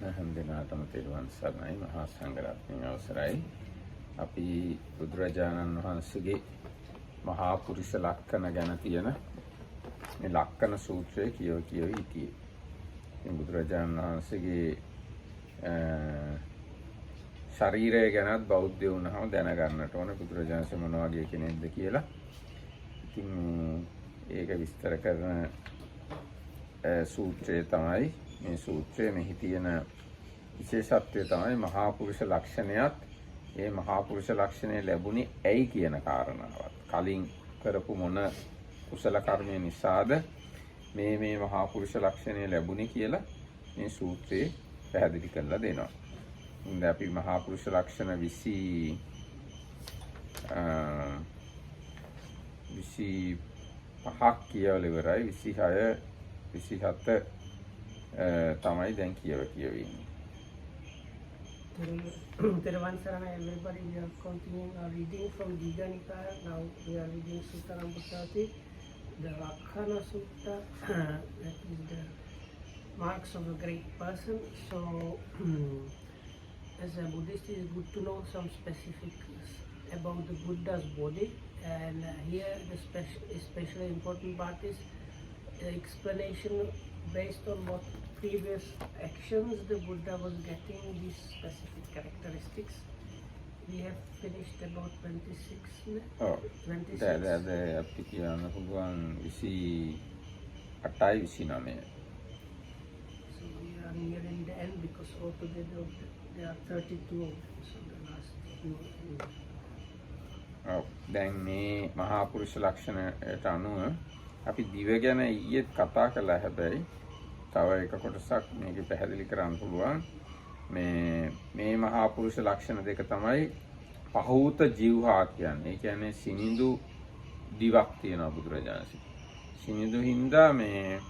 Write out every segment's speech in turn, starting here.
හැමදෙනාටම තෙරුවන් සරණයි. මහා සංඝරත්නයේ අවසරයි. අපි බුදුරජාණන් වහන්සේගේ මහා පුරුෂ ලක්ෂණ ගැන තියෙන මේ ලක්ෂණ සූත්‍රය කියව හිටියේ. මේ බුදුරජාණන් වහන්සේගේ ශරීරය ගැනත් බෞද්ධ වුණාම දැනගන්නට ඕනේ බුදුරජාණන් වහන්සේ මොන වගේ කෙනෙක්ද කියලා. ඉතින් ඒක විස්තර කරන සූත්‍රය තමයි මේ සූත්‍රයේ මෙහි තියෙන විශේෂත්වය තමයි මහා පුරුෂ ලක්ෂණයත් ඒ මහා පුරුෂ ලක්ෂණය ලැබුණේ ඇයි කියන කාරණාවත්. කලින් කරපු මොන කුසල කර්මය නිසාද මේ මහා පුරුෂ ලක්ෂණය ලැබුණේ කියලා මේ සූත්‍රයේ පැහැදිලි කරලා දෙනවා. ඉතින් අපි මහා පුරුෂ ලක්ෂණ 25ක් කියවල ඉවරයි. 26 27 තමයි දැන් කියවෙන්නේ. Teruvan Sarana, everybody, we are continuing our reading from Diga Nikaya. Now we are reading Sutta number 30, the Lakkhana Sutta, that is the marks of a great person. So, as a Buddhist, it is good to know some specifics about the Buddha's body. And here, the especially important part is explanation based on what previous actions the Buddha was getting these specific characteristics. We have finished about 26. Oh, 26. අපි කියන්න පුළුවන් 28යි 29. So we are nearing the end because altogether there are 32 of them. So the last few. දැන් මේ මහා පුරුෂ ලක්ෂණයට අනුව අපි දිව ගැන ඊයේ කතා කළා. හැබැයි තව එක කොටසක් මේකේ පැහැදිලි කරන්න පුළුවන්. මේ මහා පුරුෂ ලක්ෂණ දෙක තමයි පහූත ජීවහා කියන්නේ. ඒ කියන්නේ සිනිඳු දිවක් තියෙනවා බුදුරජාණන්සේ. සිනිඳු හින්දා මේ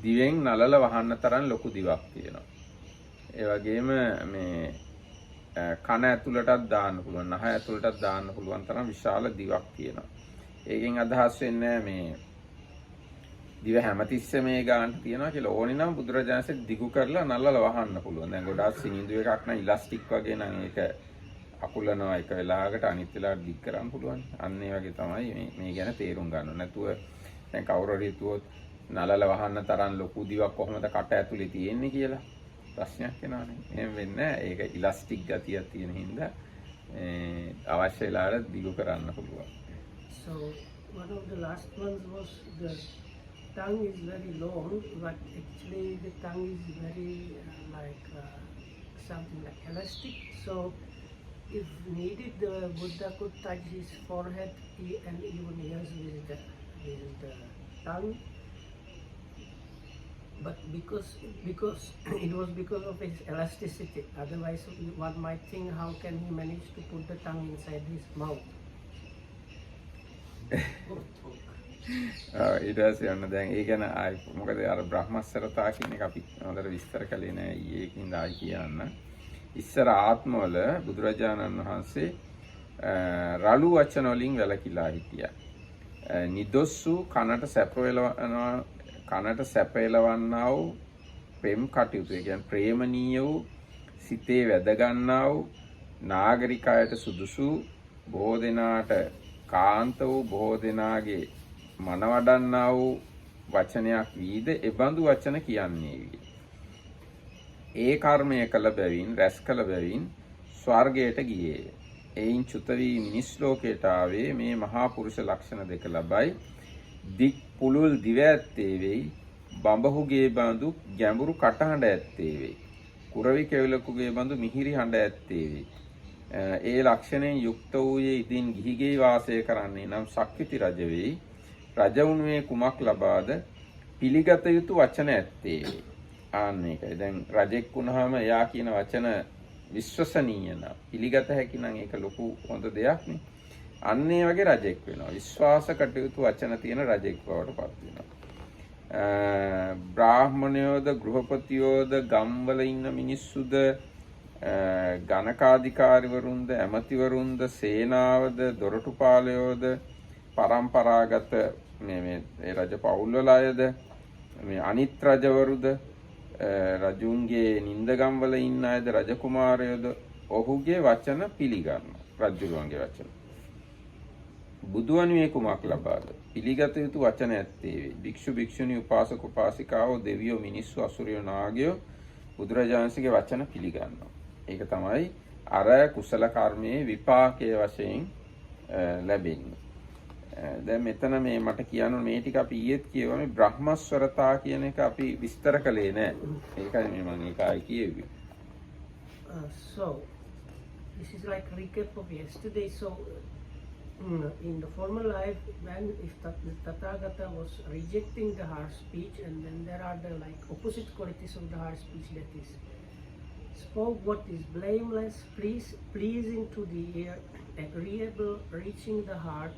දිවෙන් නලල වහන්න තරම් ලොකු දිවක් තියෙනවා. ඒ වගේම මේ කන ඇතුළටත් දාන්න පුළුවන්, නහය ඇතුළටත් දාන්න පුළුවන් තරම් විශාල දිවක් තියෙනවා. ඒකෙන් අදහස් වෙන්නේ මේ දිව හැමතිස්සෙම මේ ගානට තියනවා කියලා. ඕනේ නම් බුදුරජාණන්සේ දිගු කරලා නල්ලල වහන්න පුළුවන්. දැන් ගොඩාක් සිනිඳු එකක් නම් ඉලාස්ටික් වගේ නම් ඒක අකුලනවා එක වෙලාවකට අනිත් වෙලාවට දික් කරන්න පුළුවන්. අන්න ඒ වගේ තමයි මේ ගැන තේරුම් ගන්න. නැතුව දැන් කවුරු හරි හිතුවොත් නලල වහන්න තරම් ලොකු දිවක් කොහොමද කට ඇතුලේ තියෙන්නේ කියලා ප්‍රශ්නයක් එනවානේ. එහෙම වෙන්නේ නැහැ. ඒක ඉලාස්ටික් ගතියක් තියෙන හින්දා අවශ්‍ය වෙලාවට දිගු කරන්න පුළුවන්. So one of the last ones was the tongue is very long, but actually the tongue is very something like elastic. So if needed, the Buddha could touch his forehead and even ears with the tongue. But because it was because of his elasticity. Otherwise, one might think, how can he manage to put the tongue inside his mouth? ඊට පස්සේ යන්න දැන් ඒ ගැන ආයි මොකද අර බ්‍රහ්මස්සරතා කියන එක අපි හොඳට විස්තර කළේ නෑ ඊයේ කින්ද ආයි කියන්න. ඉස්සර ආත්මවල බුදුරජාණන් වහන්සේ රළු වචන වලින් වැළකීලා හිටියා. නිදොස්සු කනට සැප එළවන්නා වූ ප්‍රේම කටයුතු, ඒ කියන්නේ ප්‍රේමණීය වූ සිතේ වැද ගන්නා වූ නාගරිකයට සුදුසු බොහෝ දෙනාට කාන්ත වූ බොහෝ දෙනාගේ මන වඩන්නා වූ වචනයක් වීද එබඳු වචන කියන්නේ. ඒ කර්මය කළ බැවින් රැස් කළ බැවින් ස්වර්ගයට ගියේ. එයින් චුත වී මිනිස් ලෝකයට ආවේ මේ මහා පුරුෂ ලක්ෂණ දෙක ලබයි. දික් පුලුල් දිව ඇත්තේ වෙයි, බඹහුගේ බඳු ගැඹුරු කටහඬ ඇත්තේ වෙයි, කුරවි කෙවිලකුගේ බඳු මිහිරි හඬ ඇත්තේ වෙයි. ඒ ලක්ෂණයෙන් යුක්ත වූයේ ඉදින් ගිහිගේ වාසය කරන්නේ නම් සක්විති රජ වෙයි. රජ වුණේ කුමක් ලබාද පිළිගත යුතු වචන ඇත්තේ. ආන්න ඒකයි. දැන් රජෙක් වුණාම එයා කියන වචන විශ්වසනීය නම් පිළිගත හැකි නම් ඒක ලොකු හොඳ දෙයක් නේ. අන්න ඒ වගේ රජෙක් වෙනවා. විශ්වාස කටයුතු වචන තියෙන රජෙක් බවට පත් වෙනවා. බ්‍රාහ්මණයෝද ගෘහපතියෝද ගම්වල ඉන්න මිනිස්සුද ගණකාධිකාරිවරුන්ද ඇමතිවරුන්ද සේනාවද දොරටුපාලයෝද පරම්පරාගත මේ රජ පවුල් වල අයද මේ අනිත් රජවරුද රජුන්ගේ නින්දගම් වල ඉන්න අයද රජකුමාරයෝද ඔහුගේ වචන පිළිගන්නවා රජුරුවන්ගේ වචන. බුදුවනුයේ කුමක් ලබාද? පිළිගත යුතු වචන ඇත්තේ වේ. භික්ෂු භික්ෂුණී උපාසක උපාසිකාවෝ දෙවියෝ මිනිස්සු අසුරයෝ නාගයෝ බුදුරජාණන්සේගේ වචන පිළිගන්නවා. ඒක තමයි අර කුසල කර්මයේ විපාකයේ වශයෙන් ලැබෙන්නේ. දැන් මෙතන මේ මට කියන්න මේ ටික අපි ඊයේත් කියවා මේ බ්‍රහ්මස්වරතා කියන එක අපි විස්තර කළේ නෑ. ඒකයි මම ඒකයි කියෙව්වේ. So this is like recap of yesterday. So in the former life, when if the Tathagata was rejecting the harsh speech, and then there are the like opposite qualities of the harsh speech, that is spoke what is blameless, pleasing to the ear, agreeable, reaching the heart,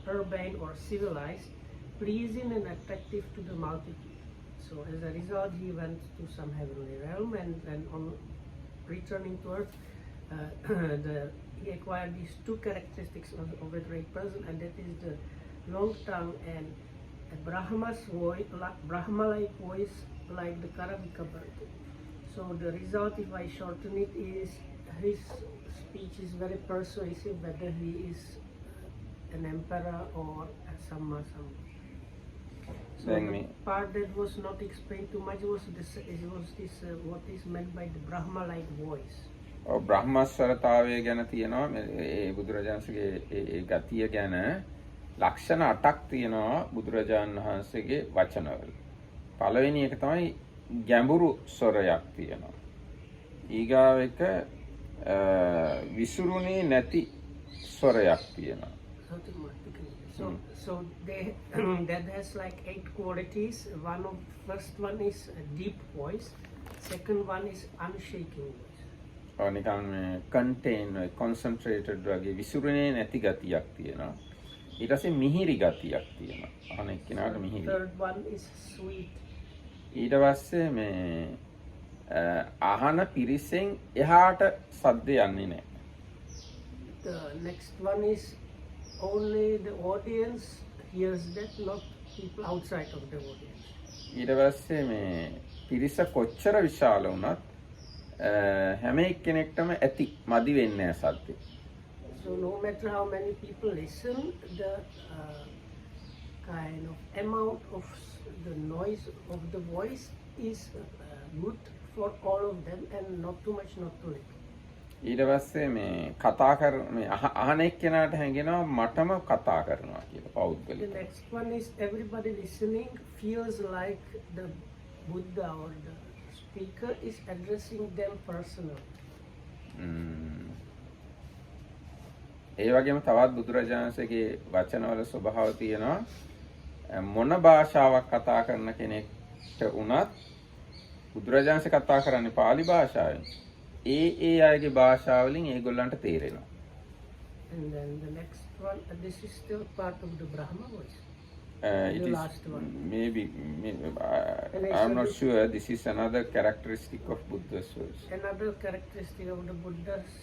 urbane or civilized, pleasing and attractive to the multitude. So as a result, he went to some heavenly realm, and on returning to earth, he acquired these two characteristics of a great person, and that is the long tongue and a Brahma's voice, Brahma-like voice, like the Karavika bird. So the result, if I shorten it, is his speech is very persuasive, whether he is an emperor or a Samma. So the part that was not explained too much was this what is meant by the Brahma-like voice. බ්‍රහ්මස්වරතාවය ගැන තියෙනවා ඒ බුදුරජාණන්සේගේ ඒ ගතිය ගැන ලක්ෂණ 8ක් තියෙනවා බුදුරජාණන් වහන්සේගේ වචනවල. පළවෙනි එක තමයි ගැඹුරු ස්වරයක් තියෙනවා. ඊගාව එක විසුරුනේ නැති ස්වරයක් තියෙනවා. So that has like 8 qualities. First one is a deep voice. Second one is unshaking voice. නිකන් කන්ටේන් කොන්සන්ට්‍රේටඩ් වගේ විසුරුනේ නැති ගතියක් තියෙනවා. ඊට පස්සේ මිහිරි ගතියක් තියෙනවා. අනෙක් කෙනාට මිහිරි. Third one is sweet. ඊට පස්සේ මේ අහන පිරිසෙන් එහාට සද්ද යන්නේ නැහැ. The next one is only the audience hears that, not people outside of the audience. ඊට පස්සේ මේ පිරිස කොච්චර විශාල වුණත් හැම එක්කෙනෙක්ටම ඇති මදි වෙන්නේ නැහැ සද්දේ. So no matter how many people listen, the kind of amount of the noise of the voice is good for all of them, and not too much, not too little. ඊට පස්සේ මේ කතා කර මේ අහන එක්කෙනාට හැඟෙනවා මටම කතා කරනවා කියලා පෞද්ගලික. The next one is everybody listening feels like the Buddha or the speaker is addressing them personally. ඒ වගේම තවත් බුදුරජාණන්සේගේ වචනවල ස්වභාව තියෙනවා මොන භාෂාවක් කතා කරන කෙනෙක්ට වුණත් බුදුරජාණන්සේ කතා කරන්නේ පාලි භාෂාවෙන්. ඒ අයගේ භාෂාවලින් ඒගොල්ලන්ට තේරෙනවා. And then the next one, this is still part of the Brahma voice. It is last one. maybe I'm not sure. This is another characteristic of Buddha's words. Another characteristic of the Buddha's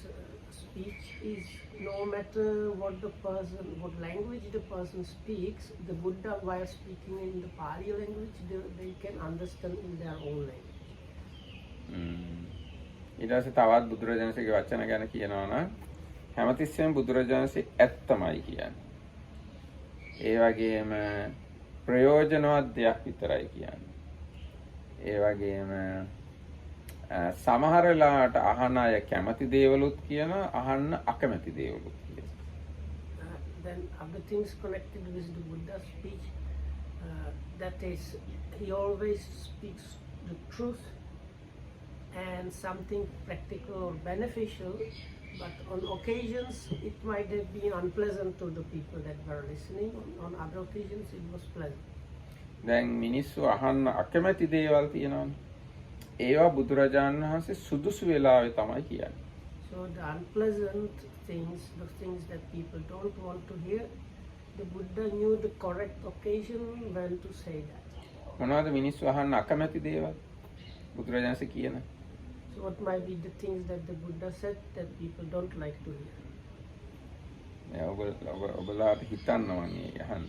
speech is no matter what language the person speaks, the Buddha, while speaking in the Pali language, they can understand in their own language. ඊට පස්සේ තවත් බුදුරජාණන්සේගේ වචන ගැන කියනවා නම් හැමතිස්සෙම බුදුරජාණන්සේ ඇත්තමයි කියන්නේ. ඒ වගේම ප්‍රයෝජනවත් දෙයක් විතරයි කියන්නේ. ඒ වගේම සමහර වෙලාවට අහන අය කැමති දේවලුත් කියනවා, අහන්න අකමැති දේවලුත් කියනවා. Then other things connected with the Buddha's speech, that is, he always speaks the truth and something practical or beneficial, but on occasions it might have been unpleasant to the people that were listening. On other occasions it was pleasant. දැන් මිනිස්සු අහන්න අකමැති දේවල් තියෙනවානේ. ඒවා බුදුරජාණන් වහන්සේ සුදුසු වෙලාවේ තමයි කියන්නේ. So the unpleasant things, the things that people don't want to hear, the Buddha knew the correct occasion when to say that. මොනවද මිනිස්සු අහන්න අකමැති දේවල්? බුදුරජාණන්සේ කියන. So what might be the things that the Buddha said that people don't like to hear? ඔබලාට හිතන්නවනේ අහන්න.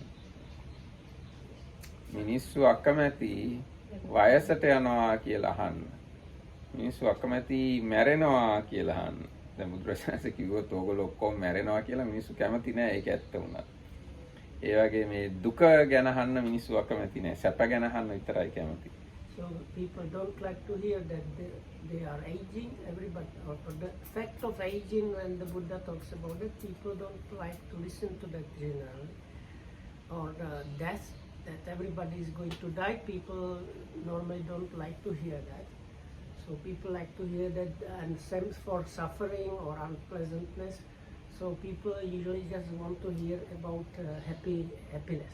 මිනිස්සු අකමැති වයසට යනවා කියලා අහන්න. මිනිස්සු අකමැති මැරෙනවා කියලා අහන්න. දැන් බුදුරජාණන්සේ කිව්වොත් ඕගොල්ලෝ ඔක්කොම මැරෙනවා කියලා මිනිස්සු කැමති නෑ. ඒක ඇත්ත වුණා. ඒ වගේ මේ දුක ගැන අහන්න මිනිස්සු අකමැති නෑ. සැප ගැන අහන්න විතරයි කැමති. So people don't like to hear that they are aging. Everybody, or the fact of aging, when the Buddha talks about it, people don't like to listen to that generally. Or death, that everybody is going to die. People normally don't like to hear that. So people like to hear that, and same for suffering or unpleasantness. So people usually just want to hear about happiness.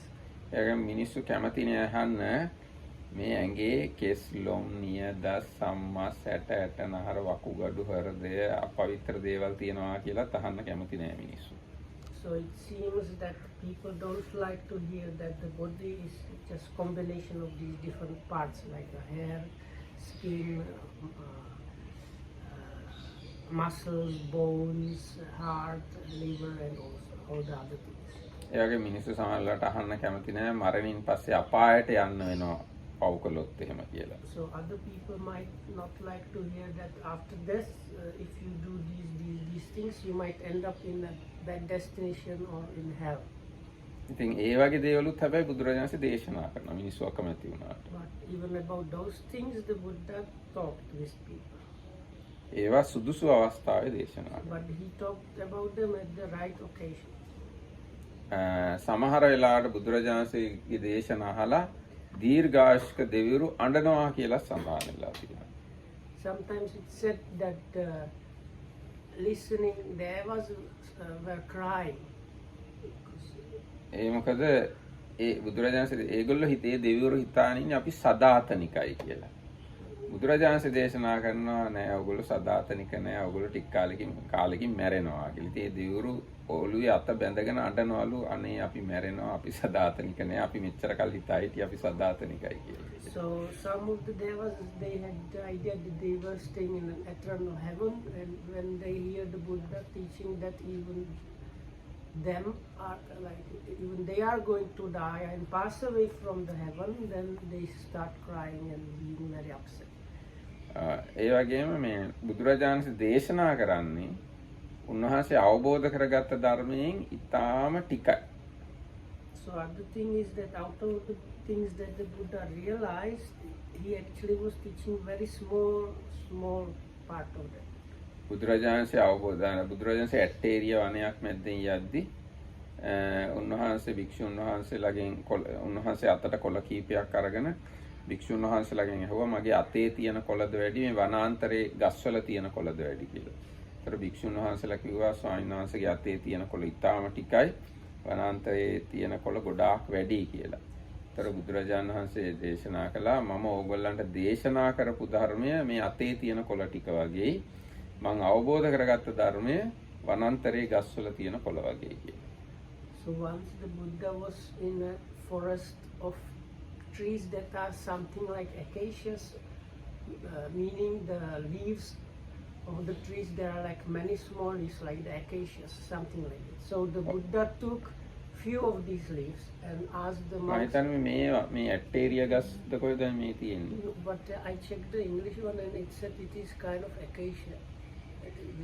ඒක මිනිස්සු කැමති නෑ අහන්න මේ ඇඟේ කෙස් ලොම් නියද සම්මස් ඇට ඇට නහර වකුගඩු හෘදය අපවිත්‍ර දේවල් තියෙනවා කියලා තහන්න කැමති නෑ මිනිස්සු. So it seems that people don't like to hear that the body is just combination of these different parts like the hair, skin, muscles, bones, heart, liver, and also all the other things. ඒ වගේ මිනිස්සු සමහරවිට අහන්න කැමති නෑ මරණින් පස්සේ අපායට යන්න වෙනවා පව් කළොත් එහෙම කියලා. So other people might not like to hear that after death, if you do these things, you might end up in a bad destination or in hell. ඉතින් ඒ වගේ දේවලුත් හැබැයි බුදුරජාණන්සේ දේශනා කරනවා මිනිස්සු අකමැති වුණාට. But even about those things, the Buddha talked with people. ඒවා සුදුසු අවස්ථාවේ දේශනා කරනවා. But he talked about them at the right occasion. සමහර වෙලාවට බුදුරජාණන්සේගේ දේශනා අහලා දීර්ඝායුෂ්ක දෙවිවරු අඬනවා කියලා සඳහන් වෙලා තියෙනවා. Sometimes it said that listening devas were crying. ඒ මොකද ඒ බුදුරජාණන්සේ ඒගොල්ලෝ හිතේ දෙවිවරු හිතාන ඉන්නේ අපි සදාතනිකයි කියලා. බුදුරජාණන්සේ දේශනා කරනවා නෑ ඔයගොල්ලෝ සදාතනික නෑ ඔයගොල්ලෝ ටික කාලෙකින් මැරෙනවා කියලා. ඉතින් ඒ දෙවිවරු ඔළුවේ අත බැඳගෙන අඬනවලු අනේ අපි මැරෙනවා අපි සදාතනික නෑ අපි මෙච්චර කල් හිතා හිටියේ අපි සදාතනිකයි කියලා. So some of the devas, they had the idea that they were staying in an eternal heaven, and when they hear the Buddha teaching that even them are like even they are going to die and pass away from the heaven, then they start crying and being very upset. ඒ වගේම මේ බුදුරජාණන්සේ දේශනා කරන්නේ උන්වහන්සේ අවබෝධ කරගත්ත ධර්මයෙන් ඊටාම ටිකයි. So other thing is that out of the things that the Buddha realized, he actually was teaching very small part of that. බුදුරජාණන්සේ ඇටේරිය වනයක් මැද්දෙන් යද්දි උන්වහන්සේ භික්ෂුන් වහන්සේලාගෙන් උන්වහන්සේ අතට කොළ කීපයක් අරගෙන භික්ෂුන් වහන්සේලාගෙන් ඇහුවා මගේ අතේ තියෙන කොළද වැඩි මේ වනාන්තරයේ ගස්වල තියෙන කොළද වැඩි කියලා. ඒතර භික්ෂුන් වහන්සේලා කිව්වා ස්වාමීන් වහන්සේගේ අතේ තියෙන කොළ ඉතාම ටිකයි වනාන්තරයේ තියෙන කොළ ගොඩාක් වැඩි කියලා. ඒතර බුදුරජාණන් වහන්සේ දේශනා කළා මම ඕගොල්ලන්ට දේශනා කරපු ධර්මය මේ අතේ තියෙන කොළ ටික වගේයි මම අවබෝධ කරගත්ත ධර්මය වනාන්තරයේ ගස්වල තියෙන කොළ වගේ කියලා. So once the Buddha was in a forest of trees that are something like acacias, meaning the leaves of the trees, there are like many small leaves like the acacias, something like that. So the Buddha took few of these leaves and asked the monks. මේ ඇටේරිය ගස්ද කොහෙද මේ තියෙන්නේ? But I checked the English one and it said it is kind of acacia.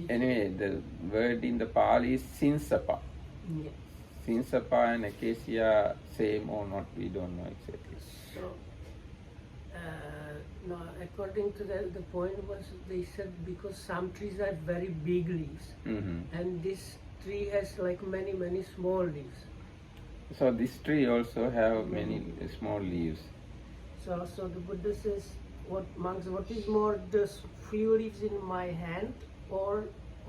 Anyway, the word in the Pali is sinsapa. Yeah. Sinsapa and acacia same or not, we don't know exactly. So, no, according to the point was they said because some trees have very big leaves, and this tree has like many small leaves. So this tree also have many small leaves. So the Buddha says, "What monks? What is more, the few leaves in my hand, or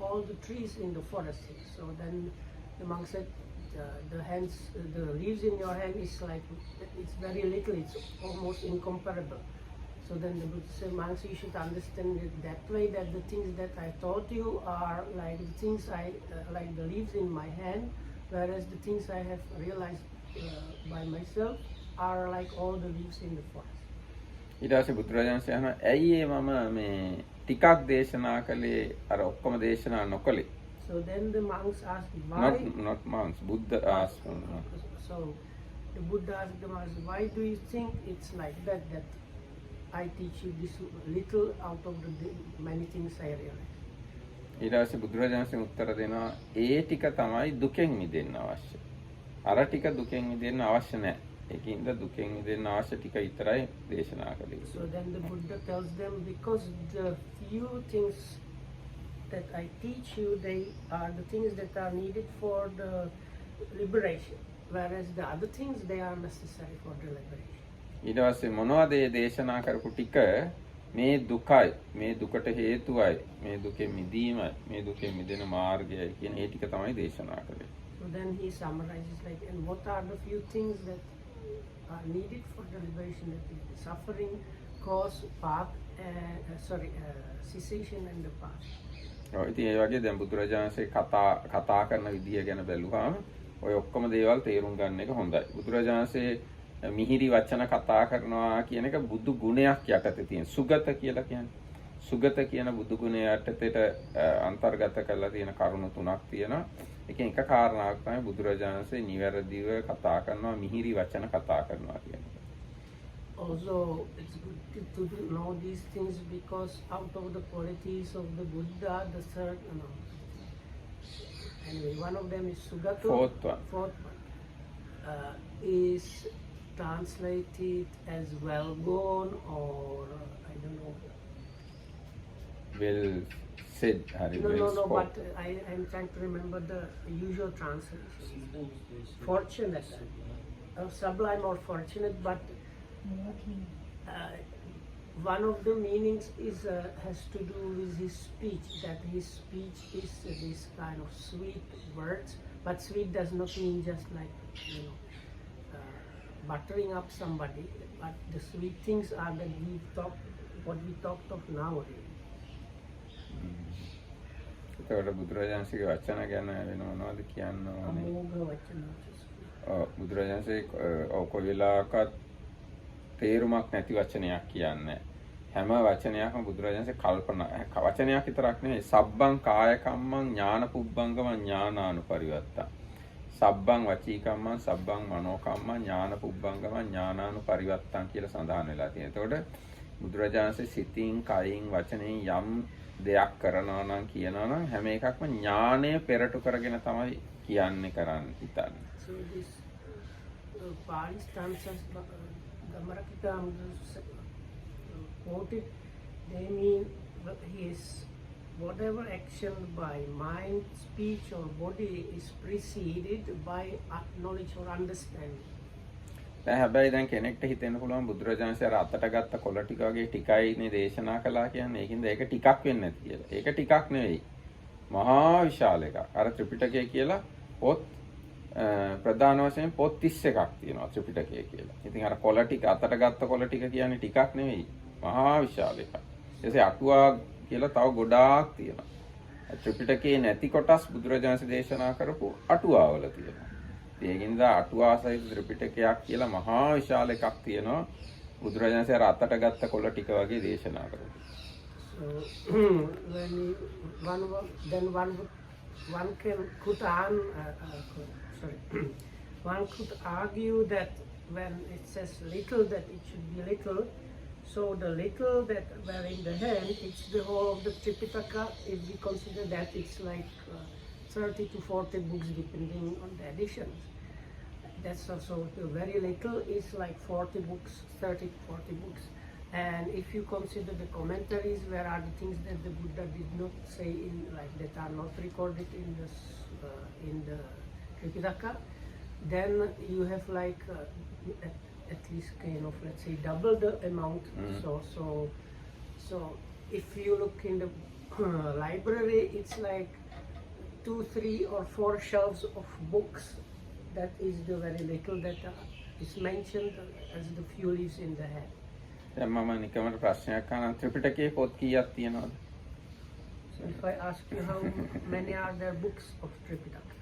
all the trees in the forest?" So then the monk said, the leaves in your hand is like, it's very little, it's almost incomparable. So then the Buddha said, monks, you should understand it that way, that the things that I taught you are like the things like the leaves in my hand, whereas the things I have realized by myself are like all the leaves in the forest. ඊට පස්සේ බුදුරජාණන් වහන්සේ ඇයි මම මේ ටිකක් දේශනා කළේ අර ඔක්කොම දේශනා නොකළේ? So then the monks asked why. Not monks, Buddha asked. So the Buddha asked the monks, why do you think it's like that? That I teach you this little out of the many things I realize. ඊට පස්සේ බුදුරජාණන්සේ උත්තර දෙනවා ඒ ටික තමයි දුකෙන් මිදෙන්න අවශ්‍ය. අර ටික දුකෙන් මිදෙන්න අවශ්‍ය නැහැ. ඒකින්ද දුකෙන් මිදෙන්න අවශ්‍ය ටික විතරයි දේශනා කළේ. So then the Buddha tells them, because the few things that I teach you, they are the things that are needed for the liberation, whereas the other things, they are necessary for the liberation. ඊට පස්සේ මොනවද මේ දේශනා කරපු ටික? මේ දුකයි, මේ දුකට හේතුවයි, මේ දුකෙන් මිදීමයි, මේ දුකෙන් මිදෙන මාර්ගයයි කියන ඒ ටික තමයි දේශනා කළේ. So then he summarizes like, and what are the few things that are needed for the liberation? That is the suffering, cause, path, cessation and the path. ඔය ඉතින් ඒ වගේ දැන් බුදුරජාණන්සේ කතා කරන විදිය ගැන බැලුවාම ඔය ඔක්කොම දේවල් තේරුම් ගන්න එක හොඳයි. බුදුරජාණන්සේ මිහිරි වචන කතා කරනවා කියන එක බුදු ගුණයක් යටතේ තියෙන. සුගත කියලා කියන්නේ. සුගත කියන බුදු ගුණය යටතේට අන්තර්ගත කරලා තියෙන කරුණු තුනක් තියෙනවා. එකෙන් එක කාරණාවක් තමයි බුදුරජාණන්සේ නිවැරදිව කතා කරනවා, මිහිරි වචන කතා කරනවා කියන එක. Also, it's good to know these things because out of the qualities of the Buddha, the third, anyway, one of them is Sugata. Fourth one is translated as well born, or I don't know. Well said, Hari. No, but I'm trying to remember the usual translation. Fortunate, sublime or fortunate, but one of the meanings is has to do with his speech. That his speech is this kind of sweet words, but sweet does not mean just like buttering up somebody. But the sweet things are that what we talked of nowadays. ඒකට බුදුරජාණන්සේගේ වචන ගැන වෙන මොනවද කියන්න ඕනේ? බුදුරජාණන්සේ කොයි වෙලාවකත් තේරුමක් නැති වචනයක් කියන්නේ. හැම වචනයක්ම බුදුරජාණන්සේ කල්පනා වචනයක් විතරක් නෙවෙයි සබ්බං කාය කම්මං ඥාන පුබ්බංගම ඥානානුපරිවත්තං. සබ්බං වචී කම්මං සබ්බං මනෝ කම්මං ඥාන පුබ්බංගම ඥානානුපරිවත්තං කියලා සඳහන් වෙලා තියෙනවා. එතකොට බුදුරජාණන්සේ සිතින්, කයින්, වචනෙන් යම් දෙයක් කරනවා නම් කියනවා නම් හැම එකක්ම ඥානය පෙරටු කරගෙන තමයි කියන්නේ කරන්නේ හිතන්නේ. So this Pali stanzas, the Marakita quoted, they mean that whatever action by mind, speech or body is preceded by knowledge or understanding. දැන් හැබැයි දැන් කෙනෙක්ට හිතෙන්න පුළුවන් බුදුරජාණන්සේ අර අතට ගත්ත කොළ ටික වගේ ටිකයිනේ දේශනා කළා කියන්නේ. ඒකින්ද ඒක ටිකක් වෙන්නේ නැති කියලා. ඒක ටිකක් නෙවෙයි. මහා විශාල එකක්. අර ත්‍රිපිටකය කියලා පොත් ප්‍රධාන වශයෙන් පොත් 31ක් තියෙනවා ත්‍රිපිටකය කියලා. ඉතින් අර කොළ ටික අතට ගත්ත කොළ ටික කියන්නේ ටිකක් නෙවෙයි. මහා විශාල එකක්. ඊටසේ අටුවා කියලා තව ගොඩාක් තියෙනවා. ත්‍රිපිටකයේ නැති කොටස් බුදුරජාණන්සේ දේශනා කරපු අටුවාවල තියෙනවා. ඒකින්ද අටුවා සහිත ත්‍රිපිටකයක් කියලා මහා විශාල එකක් තියෙනවා. බුදුරජාණන්සේ අර අතට ගත්ත කොළ ටික වගේ දේශනා කරනවා. So one could argue that when it says little, that it should be little. So the little that were in the hand, it's the whole of the Tripitaka. If we consider that, it's like 30 to 40 books depending on the editions. That's also the very little is like 40 books, 30 to 40 books. And if you consider the commentaries, where are the things that the Buddha did not say in, like that are not recorded in the Tripitaka, then you have like at least kind of, let's say, double the amount. So if you look in the library, it's like 2, 3 or 4 shelves of books. That is the very little that is mentioned as the few leaves in the head. දැන් මම නිකමට ප්‍රශ්නයක් අහනවා ත්‍රිපිටකයේ පොත් කීයක් තියෙනවද? So if I ask you how many are there books of Tripitaka?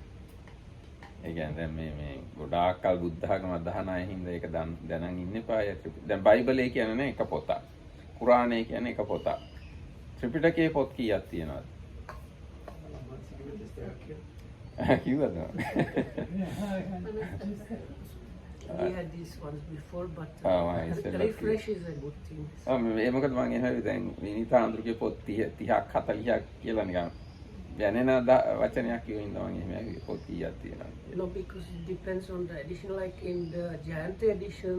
ඒ කියන්නේ දැන් මේ ගොඩාක් කල් බුද්ධ ආගම අදහන අය හින්දා ඒක දැනන් ඉන්න එපා. දැන් බයිබලයේ කියන්නේ එක පොතක්. කුරානයේ කියන්නේ එක පොතක්. ත්‍රිපිටකයේ පොත් කීයක් තියෙනවද? කිව්වද? we had these ones before, but I said refresh is a good thing. ඒ මොකද මම එහෙම දැන් විනීත ආන්දරුගේ පොත් 30ක් 40ක් කියලා නිකන් දැනෙන වචනයක් කියවින්ද මම එහෙම ඇහුවේ පොත් කීයක් තියෙනවද කියලා. No, because it depends on the edition. Like in the Jayanti edition,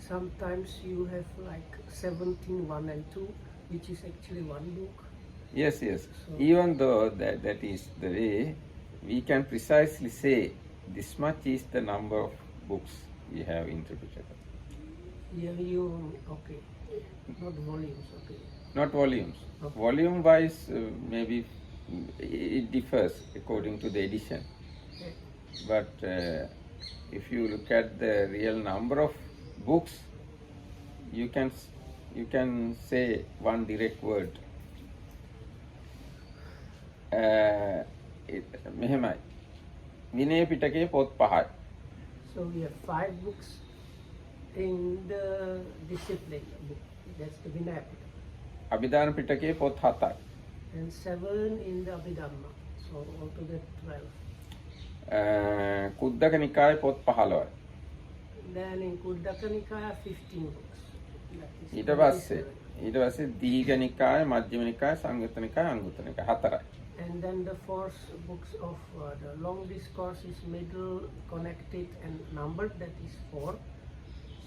sometimes you have like 17, 1 and 2, which is actually one book. Yes. So, even though that is the way, we can precisely say this much is the number of books we have in Tripitaka. Yeah, okay. Not volumes, okay. Not volumes. Okay. Volume wise, maybe it differs according to the edition. Okay. But if you look at the real number of books, you can say one direct word. මෙහෙමයි විනය පිටකයේ පොත් 5යි. So we have 5 books in the discipline book. That's the Vinaya Pitaka. අභිධාන පිටකයේ පොත් 7යි. And 7 in the Abhidhamma. So altogether 12. කුද්දක නිකායේ පොත් 15යි. Then in Kuddaka Nikaya 15 books. ඊට පස්සේ දීඝ නිකාය, මජ්ක්‍ධිම නිකාය, සංයුත්ත නිකාය, Anguttara Nikaya 4යි. And then the 4 books of the long discourse is middle, connected and numbered, that is 4.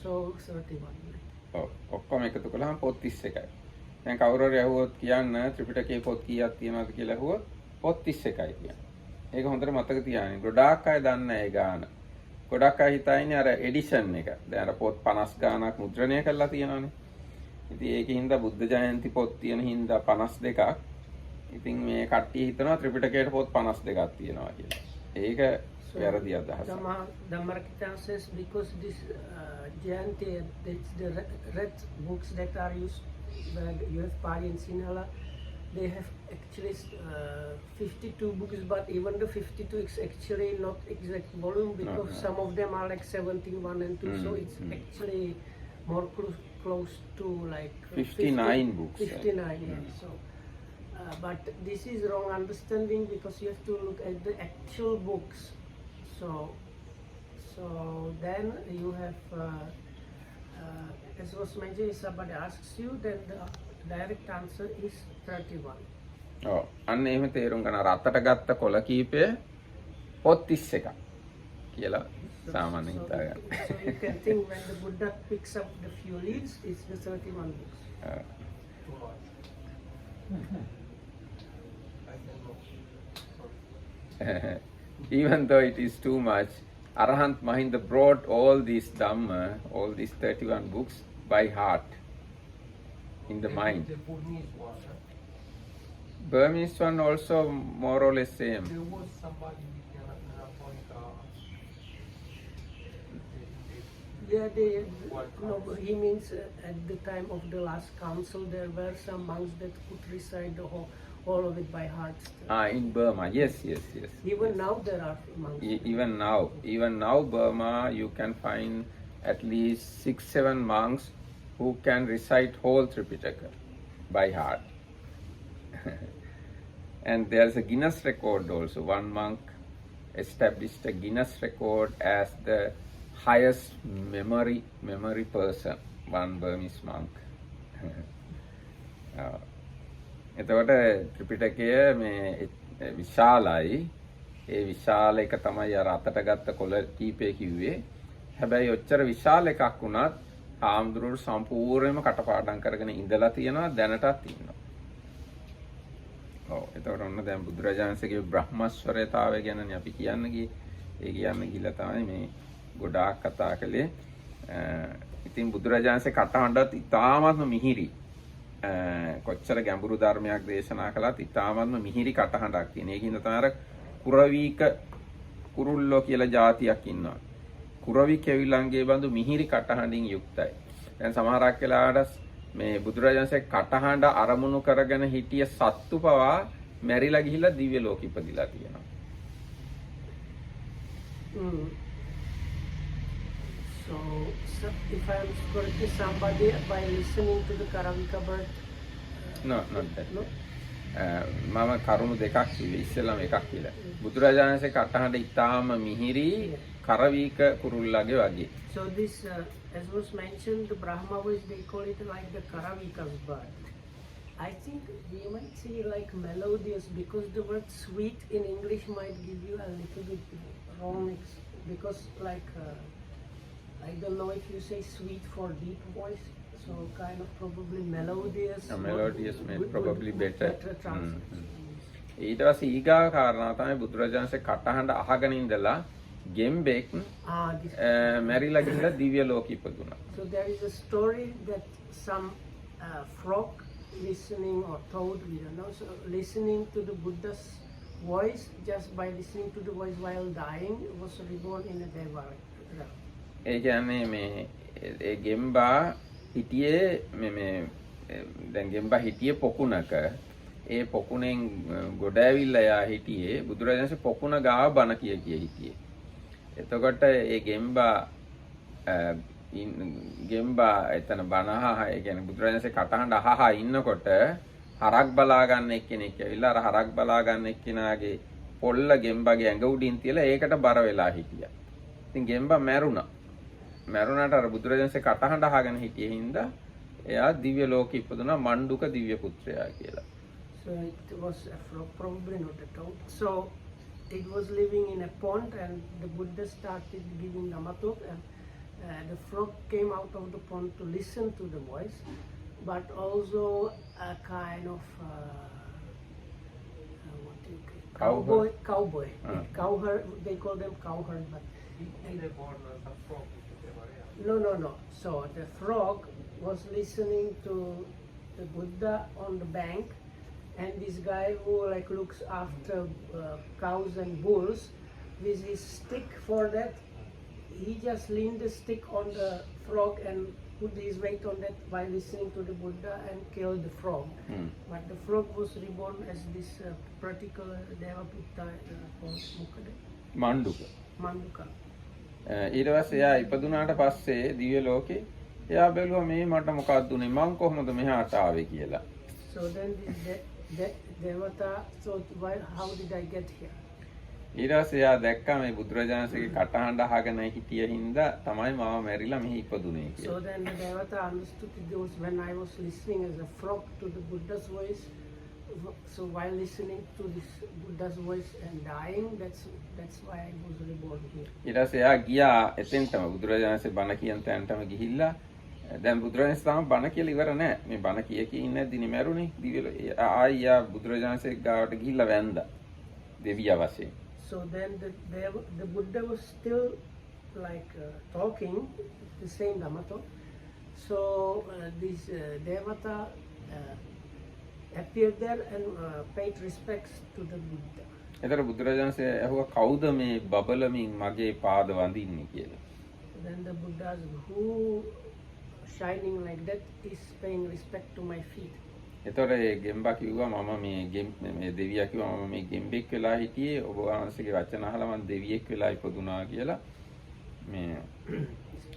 So 31. ඔක්කොම එකතු කළාම පොත් 31යි. දැන් කවුරු හරි අහුවොත් කියන්න ත්‍රිපිටකයේ පොත් කීයක් තියෙනවද කියලා අහුවොත් පොත් 31යි කියන්නේ. ඒක හොඳට මතක තියාගන්න. ගොඩාක් අය දන්නේ නැහැ ඒ ගාන. ගොඩක් අය හිතන්නේ අර එඩිෂන් එක. දැන් අර පොත් 50 ගානක් මුද්‍රණය කරලා තියෙනවානේ. ඉතින් ඒකින්ද බුද්ධ ජයන්ති පොත් තියෙන හින්දා 52ක්. ඉතින් මේ කට්ටිය හිතනවා ත්‍රිපිටකයට පොත් 52ක් තියෙනවා කියලා. ඒක වැරදි අදහසක්. Dhammarakita says because this Jayanti, that's the red books that are used, where you have Pali and Sinhala, they have actually 52 books, but even the 52 is actually not exact volume because some of them are like 17, 1 and 2, so it's actually more close to like 59 books. 59, yeah. So, but this is wrong understanding because you have to look at the actual books. So then you have, as was mentioned, if somebody asks you, then the direct answer is 31. ඔව් අන්න එහෙම තේරුම් ගන්න. රත්තට ගත්ත කොළ කීපය පොත් 31ක් කියලා සාමාන්‍යයෙන් හිතා ගන්න. So you can think when the Buddha picks up the few leaves, it's the 31 books. Even though it is too much, Arahant Mahinda brought all these Dhamma, all these 31 books by heart, in the mind. The Burmese was, Burmese one also more or less same. there was somebody He means at the time of the last council, there were some monks that could recite the all of it by heart. In Burma, yes. Even now there are monks. Even now Burma, you can find at least 6-7 monks who can recite whole Tripitaka by heart. And there's a Guinness record also. One monk established a Guinness record as the highest memory person, one Burmese monk. එතකොට ත්‍රිපිටකය මේ විශාලයි. ඒ විශාල එක තමයි අර අතට ගත්ත කොළ කීපය කිව්වේ. හැබැයි ඔච්චර විශාල එකක් වුණත් ආම්දුරුවෝ සම්පූර්ණයෙන්ම කටපාඩම් කරගෙන ඉඳලා තියෙනවා දැනටත් ඉන්නවා. ඔව් එතකොට ඔන්න දැන් බුදුරජාණන්සේගේ බ්‍රහ්මස්වරයතාවය ගැනනේ අපි කියන්න ගියේ. ඒ කියන්න ගිහලා තමයි මේ ගොඩාක් කතා කළේ. ඉතින් බුදුරජාණන්සේ කටහඬත් ඉතාමත්ම මිහිරි. කොච්චර ගැඹුරු ධර්මයක් දේශනා කළත් ඉතාමත්ම මිහිරි කටහඬක් තියෙන. ඒකින්ද තමයි අර කුරවීක කුරුල්ලෝ කියලා જાතියක් ඉන්නවා. කුරවි කෙවිලන්ගේ බඳු මිහිරි කටහඬින් යුක්තයි. දැන් සමහරක් වෙලාවට මේ බුදුරජාණන්සේ කටහඬ අරමුණු කරගෙන හිටිය සත්තු පවා මැරිලා ගිහිල්ලා දිව්‍ය ලෝක ඉපදිලා තියෙනවා. So if I am correctly, somebody by listening to the Karavika bird. No, not that. No? මම කරුණු දෙකක් කිව්වේ ඉස්සෙල්ලාම එකක් කියලා. බුදුරජාණන්සේ කටහඬ ඊටාම මිහිරි කරවීක කුරුල්ලගේ වගේ. So this, as was mentioned, the Brahma voice, they call it like the Karavika's bird. I think we might say like melodious, because the word sweet in English might give you a little bit wrong, because like I don't know if you say sweet for deep voice, so kind of probably melodious. Melodious may probably better. translation. ඊට පස්සේ ඊගා කාරණා තමයි බුදුරජාණන්සේ කටහඬ අහගෙන ඉඳලා ගෙම්බෙක් මැරිලා ගිහිල්ලා දිව්‍ය ලෝකෙ ඉපදුනා. So there is a story that some frog listening, or toad, we don't know, so listening to the Buddha's voice, just by listening to the voice while dying, was reborn in a deva. ඒ කියන්නේ මේ ඒ ගෙම්බා හිටියේ මේ දැන් ගෙම්බා හිටියේ පොකුණක. ඒ පොකුණෙන් ගොඩ ඇවිල්ලා යා හිටියේ බුදුරජාණන්සේ පොකුණ ගාව බණ කිය හිටියේ. එතකොට ඒ ගෙම්බා එතන බණහා ඒ කියන්නේ බුදුරජාණන්සේ කටහඬ අහහා ඉන්නකොට හරක් බලා ගන්න එක්කෙනෙක් ඇවිල්ලා අර හරක් බලා ගන්න එක්කෙනාගේ පොල්ල ගෙම්බාගේ ඇඟ උඩින් තියලා ඒකට බර වෙලා හිටියා. ඉතින් ගෙම්බා මැරුණා. මැරුණාට අර බුදුරජාණන්සේ කටහඬ අහගෙන හිටියේ හින්දා එයා දිව්‍ය ලෝකෙ ඉපදුනා මණ්ඩුක දිව්‍ය පුත්‍රයා කියලා. So it was a frog, probably not a toad. So it was living in a pond, and the Buddha started giving namatok, and the frog came out of the pond to listen to the voice, but also a kind of what do you call cowboy. Cowherd, they call them cowherd, but no. So the frog was listening to the Buddha on the bank, and this guy who like looks after cows and bulls, with his stick for that, he just leaned the stick on the frog and put his weight on that while listening to the Buddha, and killed the frog. But the frog was reborn as this particular Devaputta called Manduka. ඊට පස්සේ එයා ඉපදුනාට පස්සේ දිව්‍ය ලෝකේ එයා බැලුවා මේ මට මොකක්ද උනේ මං කොහොමද මෙහාට ආවේ කියලා. So then this Devata thought, why, how did I get here? ඊට පස්සේ එයා දැක්කා මේ බුදුරජාණන්සේගේ කටහඬ අහගෙන හිටිය හින්දා තමයි මාව මැරිලා මෙහි ඉපදුනේ කියලා. So then the Devata understood it was when I was listening as a frog to the Buddha's voice. So while listening to this Buddha's voice and dying, that's why I was reborn here. ඊට පස්සේ එයා ගියා එතෙන්ටම බුදුරජාණන්සේ බණ කියන තැනටම ගිහිල්ලා දැන් බුදුරජාණන්සේ තාම බණ කියලා ඉවර නැහැ. මේ බණ කිය ඉන්නේදී නෙමෙරුනේ. ආයියා බුදුරජාණන්සේ ගාවට ගිහිල්ලා වැන්දා. දෙවියා වශයෙන්. So then the Buddha was still like talking the same Dhammato. So this Devata appeared there and paid respects to the Buddha. එතකොට බුදුරජාණන්සේ අහුවා කවුද මේ බබලමින් මගේ පාද වඳින්නේ කියලා. Then the Buddha asked, who shining like that is paying respect to my feet? එතකොට ඒ ගෙම්බා කිව්වා මම මේ දෙවියා කිව්වා මම මේ ගෙම්බෙක් වෙලා හිටියේ ඔබ වහන්සේගේ වචන අහලා මම දෙවියෙක් වෙලා ඉපදුනා කියලා. මේ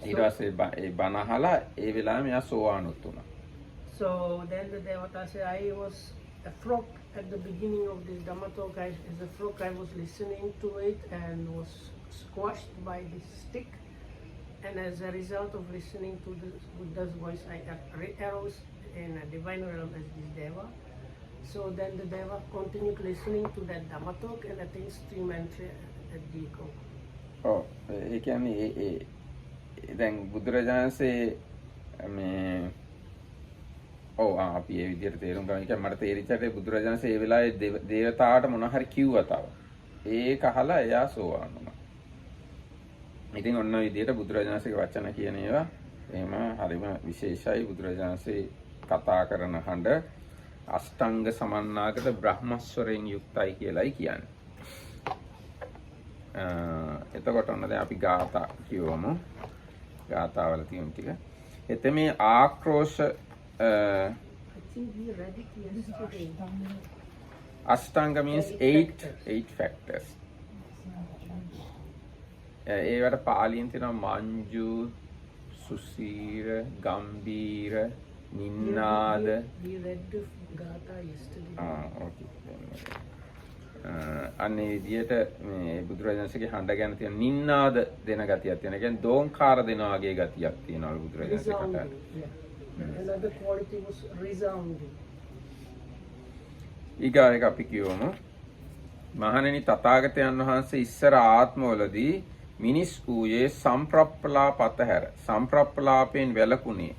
ඊට පස්සේ ඒ බණ අහලා ඒ වෙලාවෙ මෙයා සෝවාන්ුත් වුණා. So then the Devata said, I was a frog at the beginning of this Dhamma talk. As a frog I was listening to it and was squashed by this stick, and as a result of listening to the Buddha's voice I arose in a divine realm as this Deva. So then the Deva continued listening to that Dhamma talk and attained stream entry at the ego. Oh, ඒ කියන්නේ දැන් බුදුරජාණන්සේ මේ අපි ඒ විදිහට තේරුම් ගන්න. කියන්නේ මට තේරිච්චට බුදුරජාණන්සේ ඒ වෙලාවේ දේවතාවට මොන හරි කිව්වා තව. ඒක අහලා එයා සෝවාන් වුණා. ඉතින් ඔන්න ඔය විදිහට බුදුරජාණන්සේගේ වචන කියන ඒවා එහෙම හරිම විශේෂයි. බුදුරජාණන්සේ කතා කරන හඬ අෂ්ටාංග සමන්නාගත බ්‍රහ්මස්වරයෙන් යුක්තයි කියලායි කියන්නේ. එතකොට ඔන්න දැන් අපි ගාථා කියවමු. ගාථාවල තියෙන ටික. එතෙමේ ආක්‍රෝෂ I think we read it yesterday. Ashtanga means eight factors. ඒවට පාලියෙන් තියෙනවා Manju, සුසීර, ගම්බීර, නින්නාද We read the Gatha yesterday. ඕකේ. අන්නේ විදියට මේ බුදුරජාණන්සේගේ හඬ ගැන තියෙන නින්නාද දෙන ගතියක් තියෙනවා. ඒ කියන්නේ දෝංකාර දෙනා වගේ ගතියක් තියෙනවා බුදුරජාණන්සේ කතා. Another quality was resounding. ඊගායක අපි කියවමු. මහණෙනි තථාගතයන් වහන්සේ ඉස්සර ආත්මවලදී මිනිස් වූයේ සම්ප්‍රප්පලාප අතහැර සම්ප්‍රප්පලාපයෙන් වැළකුණේ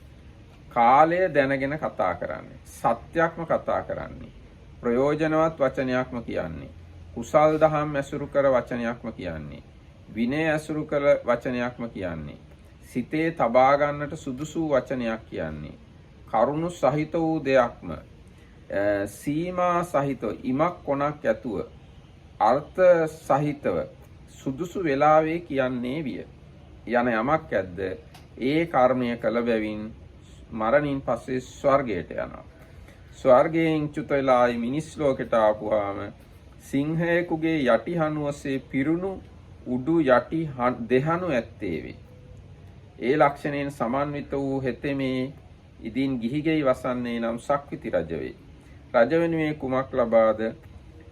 කාලය දැනගෙන කතා කරන්නේ සත්‍යක්ම කතා කරන්නේ ප්‍රයෝජනවත් වචනයක්ම කියන්නේ කුසල් දහම් ඇසුරු කර වචනයක්ම කියන්නේ විනය ඇසුරු කර වචනයක්ම කියන්නේ සිතේ තබා ගන්නට සුදුසු වචනයක් කියන්නේ කරුණු සහිත වූ දෙයක්ම සීමා සහිතව ඉමක් කොනක් ඇතුව අර්ථ සහිතව සුදුසු වෙලාවේ කියන්නේ විය. යන යමක් ඇද්ද ඒ කර්මය කළ බැවින් මරණින් පස්සේ ස්වර්ගයට යනවා. ස්වර්ගයෙන් චුත වෙලායි මිනිස් ලෝකයට ආපුවාම සිංහයෙකුගේ යටි හනුවසේ පිරුණු උඩු යටි දෙහනු ඇත්තේ වේ. ඒ ලක්ෂණයෙන් සමන්විත වූ හෙතෙමේ ඉදින් ගිහිගෙයි වසන්නේ නම් සක්විති රජ වේ. රජ වෙනුවේ කුමක් ලබාද?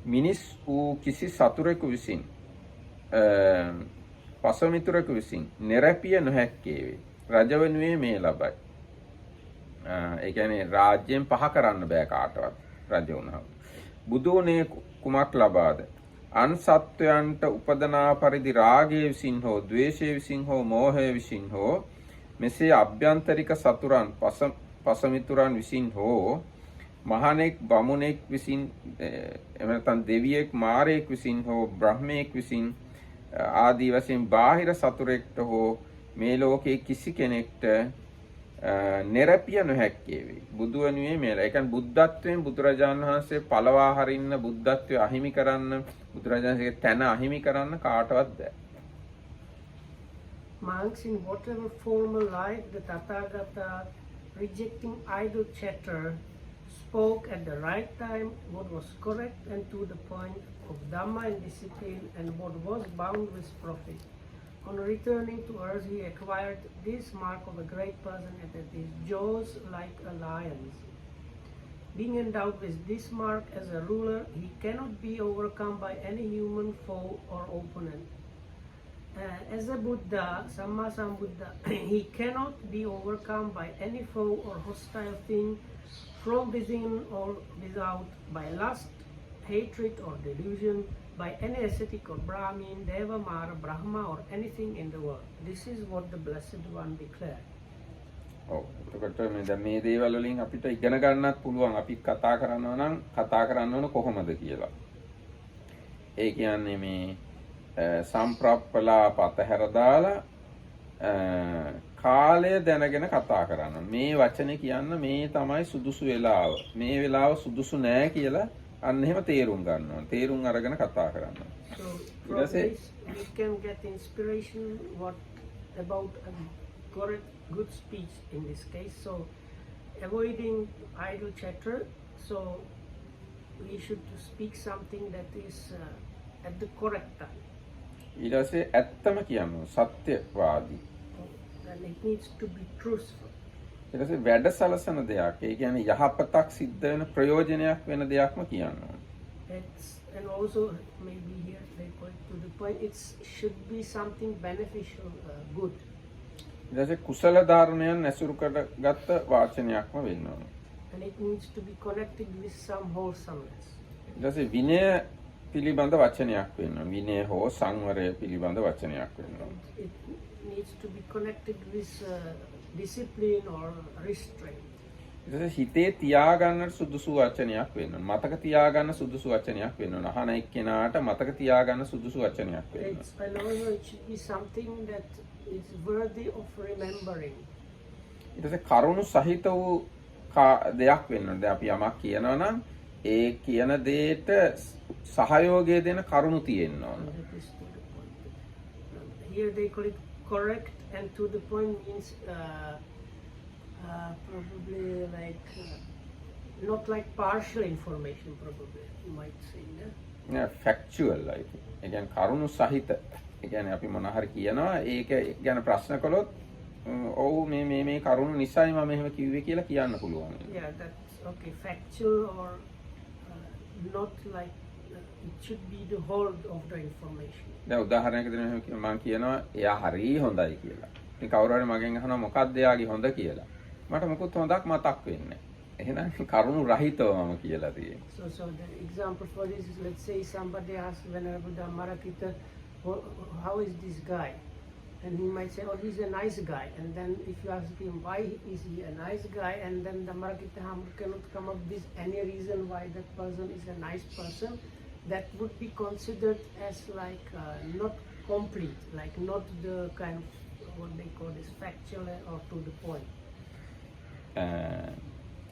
මිනිස් වූ කිසි සතුරෙකු විසින් පසමිතුරෙකු විසින් නිරපිය නොහැක්කේ වේ. රජ වෙනුවේ මේ ලබයි. ඒ කියන්නේ රාජ්‍යයෙන් පහ කරන්න බෑ කාටවත් රජ වුණා. බුදුනේ කුමක් ලබාද? අන් සත්වයන්ට උපදනා පරිදි රාගයේ විසින් හෝ ද්වේෂයේ විසින් හෝ මෝහයේ විසින් හෝ මෙසේ අභ්‍යන්තරික සතුරන් පසමිතුරන් විසින් හෝ මහණෙක් බමුණෙක් විසින් එහෙම නැත්නම් දෙවියෙක් මාරයෙක් විසින් හෝ බ්‍රහ්මයෙක් විසින් ආදී වශයෙන් බාහිර සතුරෙක්ට හෝ මේ ලෝකේ කිසි කෙනෙක්ට නිරපිය නොහැක්කේ වේ. බුදු වෙනුවේ මේලා. ඒ කියන්නේ බුද්ධත්වයෙන් බුදුරජාණන් වහන්සේ පළවා හරින්න බුද්ධත්වය අහිමි කරන්න බුදුරජාණන්සේගේ තැන අහිමි කරන්න කාටවත් බෑ. Monks in whatever formal life the Tathagata, rejecting idle chatter, spoke at the right time what was correct and to the point of Dhamma and discipline and what was bound with profit. On returning to earth, he acquired this mark of a great person and that his jaws like a lion's. Being endowed with this mark as a ruler, he cannot be overcome by any human foe or opponent. As a Buddha, Samma Sambuddha, he cannot be overcome by any foe or hostile thing from within or without, by lust, hatred or delusion, by any ascetic or Brahmin, Deva, Mara, Brahma or anything in the world. This is what the Blessed One declared. එතකොට මේ දැන් මේ දේවල් වලින් අපිට ඉගෙන ගන්නත් පුළුවන් අපි කතා කරනවා නම් කතා කරන්න ඕන කොහොමද කියලා. ඒ කියන්නේ මේ සම්ප්‍රප්පලාප අතහැර දාලා කාලය දැනගෙන කතා කරන්න. මේ වචනේ කියන්න මේ තමයි සුදුසු වෙලාව. මේ වෙලාව සුදුසු නෑ කියලා අන්න එහෙම තේරුම් ගන්න ඕන. තේරුම් අරගෙන කතා කරන්න. So from this we can get inspiration what about a correct good speech in this case. So avoiding idle chatter. So we should speak something that is at the correct time. ඊට පස්සේ ඇත්තම කියන්න සත්‍යවාදී. And it needs to be truthful. ඊට පස්සේ වැඩ සලසන දෙයක්. ඒ කියන්නේ යහපතක් සිද්ධ වෙන ප්‍රයෝජනයක් වෙන දෙයක්ම කියන්න ඕනේ. And also maybe here they point to the point it should be something beneficial, good. ඊට පස්සේ කුසල ධර්මයන් ඇසුරු කරගත්ත වාචනයක්ම වෙන්න ඕනේ. And it needs to be connected with some wholesomeness. ඊට පස්සේ විනය පිළිබඳ වචනයක් වෙන්න ඕනේ. විනය හෝ සංවරය පිළිබඳ වචනයක් වෙන්න ඕනේ. It needs to be connected with discipline or restraint. ඊට පස්සේ හිතේ තියාගන්නට සුදුසු වචනයක් වෙන්න ඕනේ. මතක තියාගන්න සුදුසු වචනයක් වෙන්න ඕනේ. අහන එක්කෙනාට මතක තියාගන්න සුදුසු වචනයක් වෙන්න ඕනේ. And also it should be something that is worthy of remembering. ඊට පස්සේ කරුණු සහිත වූ දෙයක් වෙන්න ඕනේ. දැන් අපි යමක් කියනවා නම් ඒ කියන දෙයට සහයෝගය දෙන කරුණු තියෙන්න ඕනේ. Here they call it correct and to the point means probably like not like partial information probably you might say. Yeah, factual like. ඒ කියන්නේ කරුණු සහිත. ඒ කියන්නේ අපි මොන හරි කියනවා ඒක ගැන ප්‍රශ්න කළොත් ඔව් මේ කරුණු නිසායි මම එහෙම කිව්වේ කියලා කියන්න පුළුවන්. Yeah, that's okay. Factual or not like it should be the whole of the information. දැන් උදාහරණයක් දෙන්න මම කියනවා එයා හරි හොඳයි කියලා. ඉතින් කවුරු හරි මගෙන් අහනවා මොකක්ද එයාගේ හොඳ කියලා. මට මොකුත් හොඳක් මතක් වෙන්නේ නැහැ. එහෙනම් කරුණු රහිතව මම කියලා තියෙන්නේ. So the example for this is, let's say somebody asks Venerable Dhammarakita, how is this guy? And he might say, oh, he's a nice guy. And then if you ask him, why is he a nice guy? And then Dhammarakita cannot come up with any reason why that person is a nice person. That would be considered as like not complete, like not the kind of what they call this factual or to the point.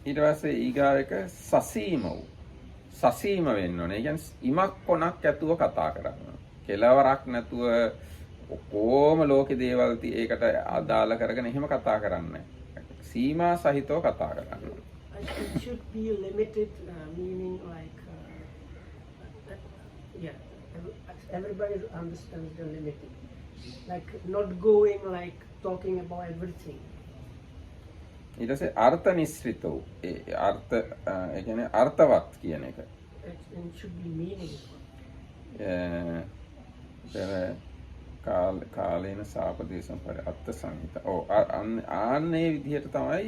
ඊට පස්සේ ඊගාව එක සසීම වෙන්න ඕනේ. ඒ කියන්නේ ඉමක් කොනක් ඇතුව කතා කරන්න. කෙලවරක් නැතුව ඔක්කොම ලෝකේ දේවල් ඒකට අදාළ කරගෙන එහෙම කතා කරන්නේ නැහැ. සීමා සහිතව කතා කරන්න. It should be limited, meaning like everybody understands the limited. Like not going like talking about everything. ඊට පස්සේ අර්ථ නිස්ෘත වූ අර්ථ ඒ කියන්නේ අර්ථවත් කියන එක. It should be meaningful. කාලේන සාපදේශම් පරි අර්ථ සංහිත. ආන්නේ විදිහට තමයි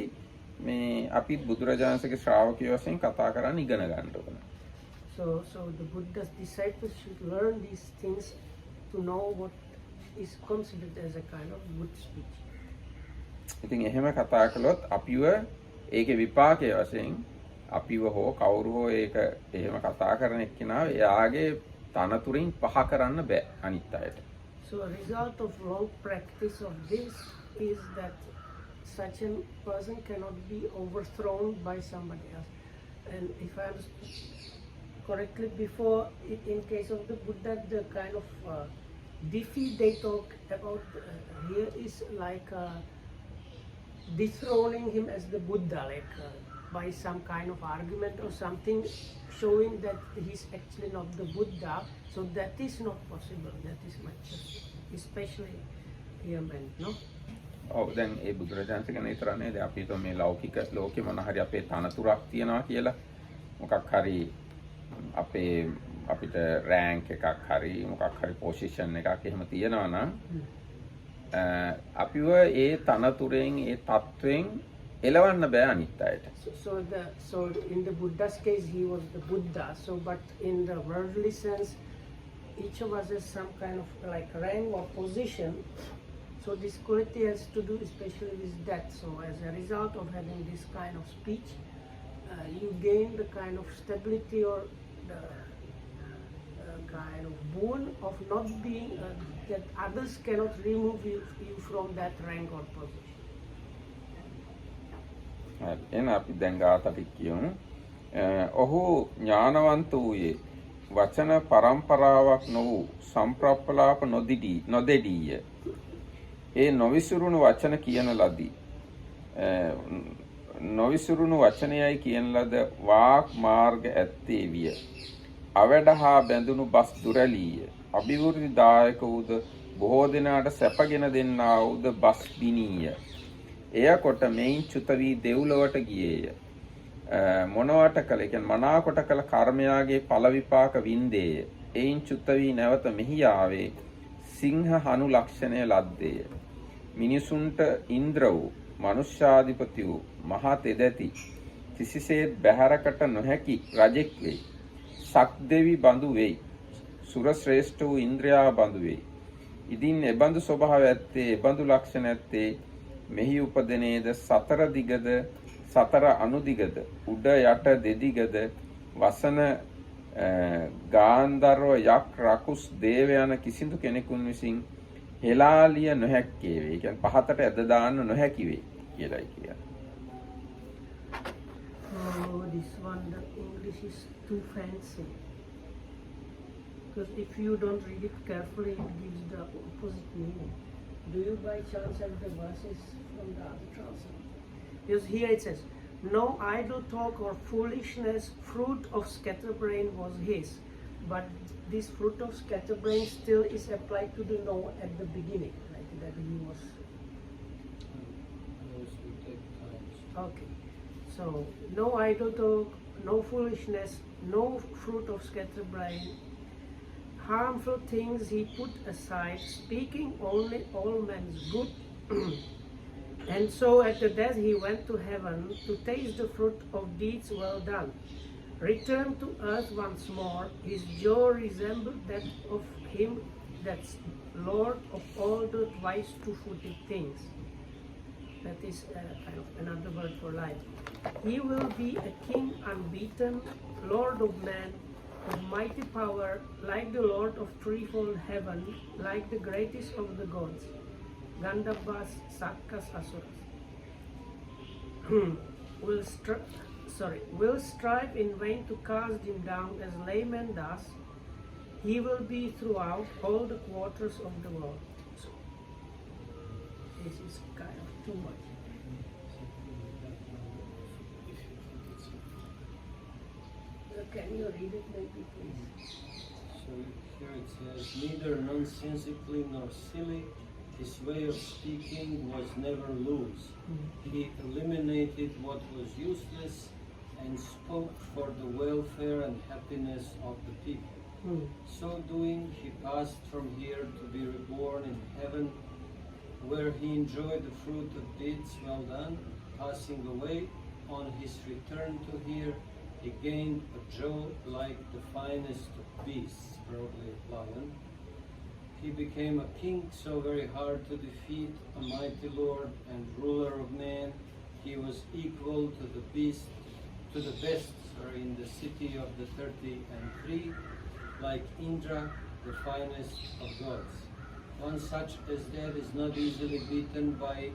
මේ අපි බුදුරජාණන්සේගේ ශ්‍රාවකයෝ වශයෙන් කතා කරන්න ඉගෙන ගන්න ඕන. So the Buddha's disciples should learn these things to know what is considered as a kind of good speech. ඉතින් එහෙම කතා කළොත් අපිව ඒකේ විපාකයේ වශයෙන් අපිව හෝ කවුරු හෝ ඒක එහෙම කතා කරන එක්කෙනාව එයාගේ තනතුරින් පහ කරන්න බෑ අනිත් අයට. So a result of long practice of this is that such a person cannot be overthrown by somebody else. And if I understood correctly before, in case of the Buddha, the kind of defeat they talk about here is like dethroning him as the Buddha, like by some kind of argument or something, showing that he's actually not the Buddha. So that is not possible. That is much, especially here meant, no? ඔව් දැන් ඒ බුදුරජාණන් ගැන විතර නේද අපි හිතුව මේ ලෞකික ලෝකේ මොන හරි අපේ තනතුරක් තියනවා කියලා මොකක් හරි අපිට රෑන්ක් එකක් හරි මොකක් හරි පොසිෂන් එකක් එහෙම තියනවා නම් අපිව ඒ තනතුරෙන් ඒ තත්වෙන් එලවන්න බෑ අනිත් අයට. So in the Buddha's case he was the Buddha. So but in the worldly sense each of us has some kind of like rank or position. So this quality has to do especially with that. So as a result of having this kind of speech, you gain the kind of stability or the kind of boon of not being that others cannot remove you from that rank or position. එන අපි දැන් ගාතට කියමු. ඔහු ඥානවන්ත වූයේ වචන පරම්පරාවක් නො වූ සම්ප්‍රප්පලාප නොදෙඩීය. ඒ නොවිසුරුණු වචන කියන ලදී. නොවිසුරුණු වචනයයි කියන ලද වාක් මාර්ග ඇත්තේ විය. අවැඩ හා බැඳුණු බස් දුරලීය. අභිවෘද්ධිදායක වූද බොහෝ දෙනාට සැපගෙන දෙන්නා වූද බස් බිනීය. එය කොට මෙයින් චුත වී දෙව්ලොවට ගියේය. මොනවට කළ කියන්නේ මනාකොට කළ කර්මයාගේ ඵල විපාක වින්දේය. එයින් චුත වී නැවත මෙහි ආවේ සිංහ හනු ලක්ෂණය ලද්දේය. මිනිසුන්ට ඉන්ද්‍ර වූ මනුෂ්‍යාධිපති වූ මහා තෙදැති කිසිසේත් බැහැරකට නොහැකි රජෙක් වෙයි. සක්දෙවි බඳු වෙයි. සුර ශ්‍රේෂ්ඨ වූ ඉන්ද්‍රයා බඳු වෙයි. ඉදින් එබඳු ස්වභාව ඇත්තේ එබඳු ලක්ෂණ ඇත්තේ මෙහි උපදිනේද සතර දිගද සතර අනුදිගද උඩ යට දෙදිගද වසන ගාන්ධර්ව යක් රකුස් දේව යන කිසිදු කෙනෙකුන් විසින් හෙලාලිය නොහැක්කේ වේ. කියන්නේ පහතට ඇද දාන්න නොහැකි වේ කියලායි කියන්නේ. Oh, this one, the English is too fancy. Because if you don't read it carefully, it gives the opposite meaning. Do you by chance have the verses from the other translation? Because here it says, no idle talk or foolishness, fruit of scatterbrain was his. But this fruit of scatterbrain still is applied to the no at the beginning, like that he was. Okay. So, no idle talk, no foolishness, no fruit of scatterbrain. Harmful things he put aside, speaking only all men's good. And so at the death he went to heaven to taste the fruit of deeds well done. Returned to earth once more, his jaw resembled that of him that's Lord of all the twice two-footed things. That is kind of another word for life. He will be a king unbeaten, Lord of men, of mighty power, like the Lord of threefold heaven, like the greatest of the gods, Gandharvas, Sakkas, Asuras. will strive in vain to cast him down as layman does. He will be throughout all the quarters of the world. So, this is kind of too much. Can you read it maybe, please? So here it says, neither nonsensically nor silly, his way of speaking was never loose. He eliminated what was useless and spoke for the welfare and happiness of the people. So doing, he passed from here to be reborn in heaven, where he enjoyed the fruit of deeds well done. Passing away, on his return to here, he gained a jaw like the finest of beasts, probably lion. He became a king so very hard to defeat, a mighty lord and ruler of men. He was equal to the best in the city of the 33, like Indra, the finest of gods. One such as that is not easily beaten by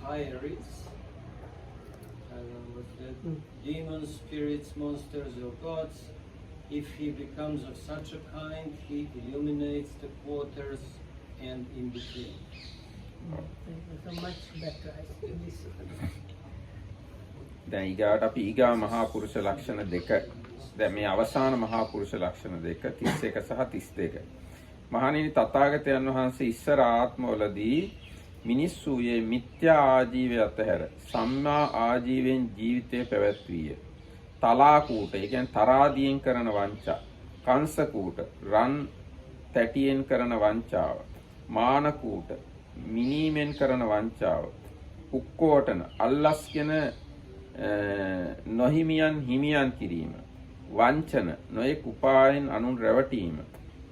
hieries. I don't know what's that. Demons, spirits, monsters, or gods. If he becomes of such a kind, he illuminates the quarters and in between. So much better, I think. This. දැන් ඊගාට අපි ඊගා මහා පුරුෂ ලක්ෂණ දෙක දැන් මේ අවසාන මහා පුරුෂ ලක්ෂණ දෙක 31 සහ 32. මහණෙනි තථාගතයන් වහන්සේ ඉස්සර ආත්මවලදී මිනිස්සුයේ මිත්‍යා ආජීවය අතහැර සම්මා ආජීවයෙන් ජීවිතය පැවැත්විය. තලා කූට, ඒ කියන්නේ තරාදියෙන් කරන වංචා, කංශ කූට, රන් තැටියෙන් කරන වංචාව, මාන කූට, මිනීමෙන් කරන වංචාව, උක්කෝටන, අල්ලස්ගෙන නොහිමියන් හිමියන් කිරීම, වංචන, නොයෙක් උපායෙන් අනුන් රැවටීම,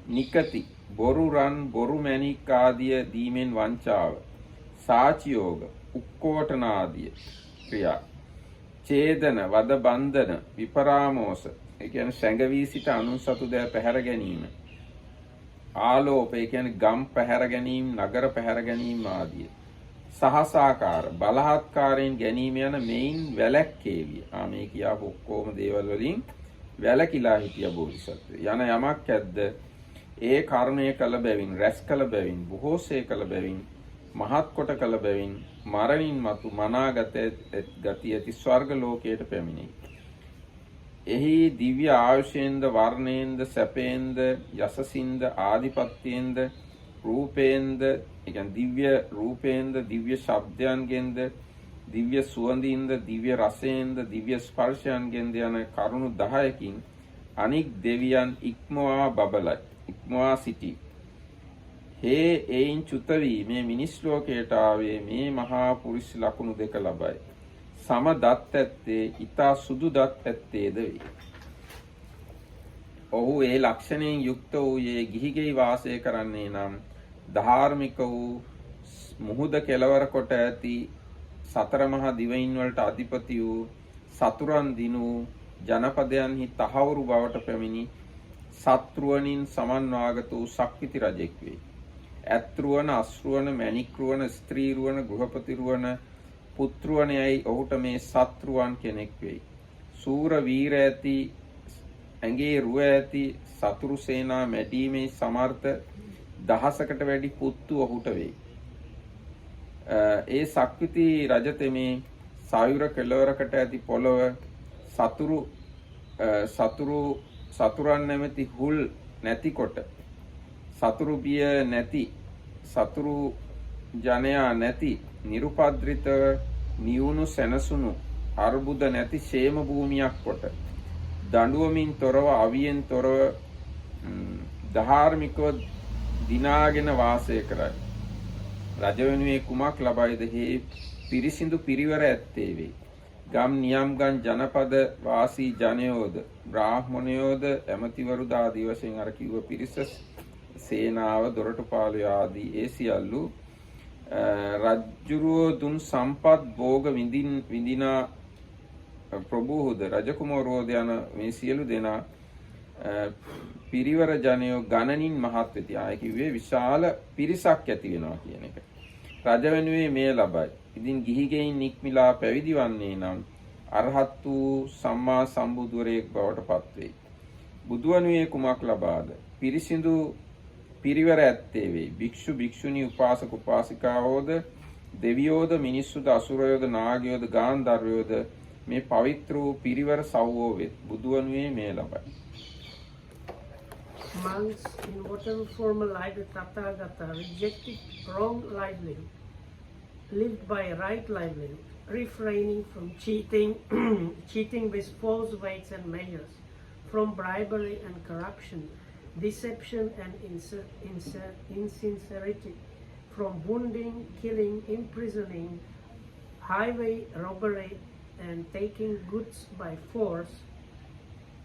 නිකති, බොරු රන්, බොරු මැණික් ආදිය දීමෙන් වංචාව, සාචියෝග, උක්කෝටන ආදිය ක්‍රියා, ඡේදන, වද බන්ධන, විපරාමෝස, ඒ කියන්නේ සැඟවී සිට අනුන් සතු දෑ පැහැර ගැනීම, ආලෝප, ඒ කියන්නේ ගම් පැහැර ගැනීම, නගර පැහැර ගැනීම ආදිය, සහසාකාර, බලහත්කාරයෙන් ගැනීම යන මෙයින් වැළැක්කේවිය. මේ කියාපු ඔක්කොම දේවල් වලින් වැළකීලා හිටිය බෝධිසත්වය. යන යමක් ඇද්ද ඒ කර්මය කළ බැවින්, රැස් කළ බැවින්, බොහෝසේ කළ බැවින්, මහත් කොට කළ බැවින්, මරණින් මතු මනාගත ගති ඇති ස්වර්ග ලෝකයට පැමිණෙයි. එහි දිව්‍ය ආයුෂයෙන්ද, වර්ණයෙන්ද, සැපයෙන්ද, යසසින්ද, ආධිපත්‍යයෙන්ද, රූපයෙන්ද, ඒ කියන්නේ දිව්‍ය රූපයෙන්ද, දිව්‍ය ශබ්දයන්ගෙන්ද, දිව්‍ය සුවඳින්ද, දිව්‍ය රසයෙන්ද, දිව්‍ය ස්පර්ශයන්ගෙන්ද යන කරුණු 10කින් අනික් දෙවියන් ඉක්මවා බබලයි, ඉක්මවා සිටි. හේ එයින් චුත වී මේ මිනිස් ලෝකයට ආවේ මේ මහා පුරුෂ ලක්ෂණ දෙක ලබයි. සම දත් ඇත්තේ ඊතා සුදු දත් ඇත්තේද වේ. ඔහු ඒ ලක්ෂණයෙන් යුක්ත වූයේ ගිහිගෙයි වාසය කරන්නේ නම් ධාර්මික වූ මුහුද කෙලවර කොට ඇති සතර මහා දිවයින් වලට අධිපති වූ සතුරන් දිනු ජනපදයන්හි තහවුරු බවට පැමිණි සත්රුවනින් සමන්වාගත වූ ශක්තිති රජෙක් වේ. ඇත්රුවන, අස්රුවන, මැණික්රුවන, ස්ත්‍රීරුවන, ගෘහපතිරුවන, පුත්රුවනයයි ඔහුට මේ සත්රුවන් කෙනෙක් වෙයි. සූර වීර ඇති, ඇඟේ රුව ඇති සතුරු සේනා මැඩීමේ සමර්ථ දහසකට වැඩි පුත්තු ඔහුට වෙයි. ඒ ශක්තිති රජතෙමේ සායුර කෙළවරකට ඇති පොළව සතුරන් නැමැති හුල් නැතිකොට, සතුරු බිය නැති, සතුරු ජනයා නැති, නිරුපද්‍රිතව නිවුණු සැනසුණු අර්බුද නැති ෂේම භූමියක් කොට දඬුවමින් තොරව අවියෙන් තොරව ධාර්මිකව දිනාගෙන වාසය කරයි. රජ වෙනුවේ කුමක් ලබයිද? හේ පිරිසිදු පිරිවර ඇත්තේ වේ. ගම් නියම්ගම් ජනපද වාසී ජනයෝද බ්‍රාහ්මණයෝද ඇමතිවරු ආදී වශයෙන් අර කිව්ව පිරිස සේනාව දොරටුපාලය ආදී ඒ සියල්ලු රජ්ජුරුවෝ දුන් සම්පත් භෝග විඳිනා ප්‍රභූහුද රජකුමාරෝද යන මේ සියලු දෙනා පිරිවර ජනයෝ ගණනින් මහත් වෙති. ආය කිව්වේ විශාල පිරිසක් ඇති වෙනවා කියන එක. රජ වෙනුවේ මේ ලබයි. ඉතින් ගිහිගෙයින් නික්මිලා පැවිදි වන්නේ නම් අරහත් වූ සම්මා සම්බුදුවරයෙක් බවට පත් වෙයි. බුදුවනුයේ කුමක් ලබාද? පිරිසිදු පිරිවර ඇත්තේ වෙයි. භික්ෂු භික්ෂුණී උපාසක උපාසිකාවෝද දෙවියෝද මිනිස්සුද අසුරයෝද නාගයෝද ගාන්ධර්වයෝද මේ පවිත්‍ර වූ පිරිවර සව්වෝ වෙත්. බුදුවනුයේ මේ ලබයි. Monks in whatever formal life the Tathagata rejected wrong livelihood, lived by right livelihood, refraining from cheating, cheating with false weights and measures, from bribery and corruption, deception and insincerity, from wounding, killing, imprisoning, highway robbery, and taking goods by force.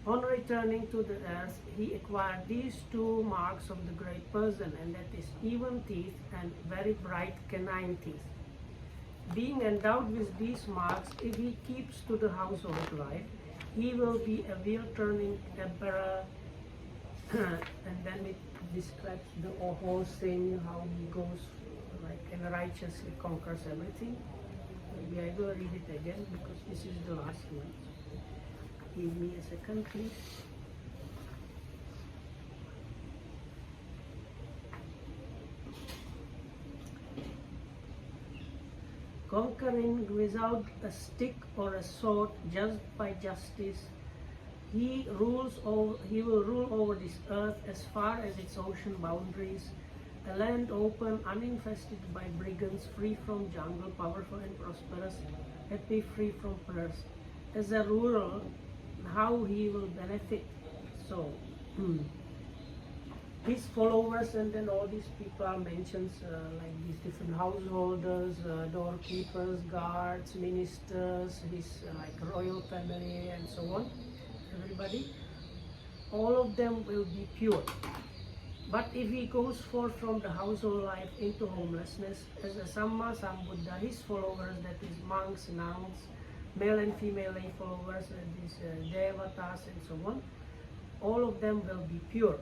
On returning to the earth, he acquired these two marks of the great person, and that is even teeth and very bright canine teeth. Being endowed with these marks, if he keeps to the household life, he will be a wheel-turning emperor. And then it describes the whole thing, how he goes like and righteously conquers everything. Maybe I will read it again because this is the last one. Give me a second, please. Conquering without a stick or a sword, just by justice, he will rule over this earth as far as its ocean boundaries, a land open, uninfested by brigands, free from jungle, powerful and prosperous, happy, free from curse. As a ruler, how he will benefit. So his followers, and then all these people are mentioned, like these different householders, doorkeepers, guards, ministers, his like royal family and so on, everybody, all of them will be pure. But if he goes forth from the household life into homelessness, as a Samma Sambuddha, his followers, that is monks, nuns, male and female lay followers, and these devatas and so on, all of them will be pure.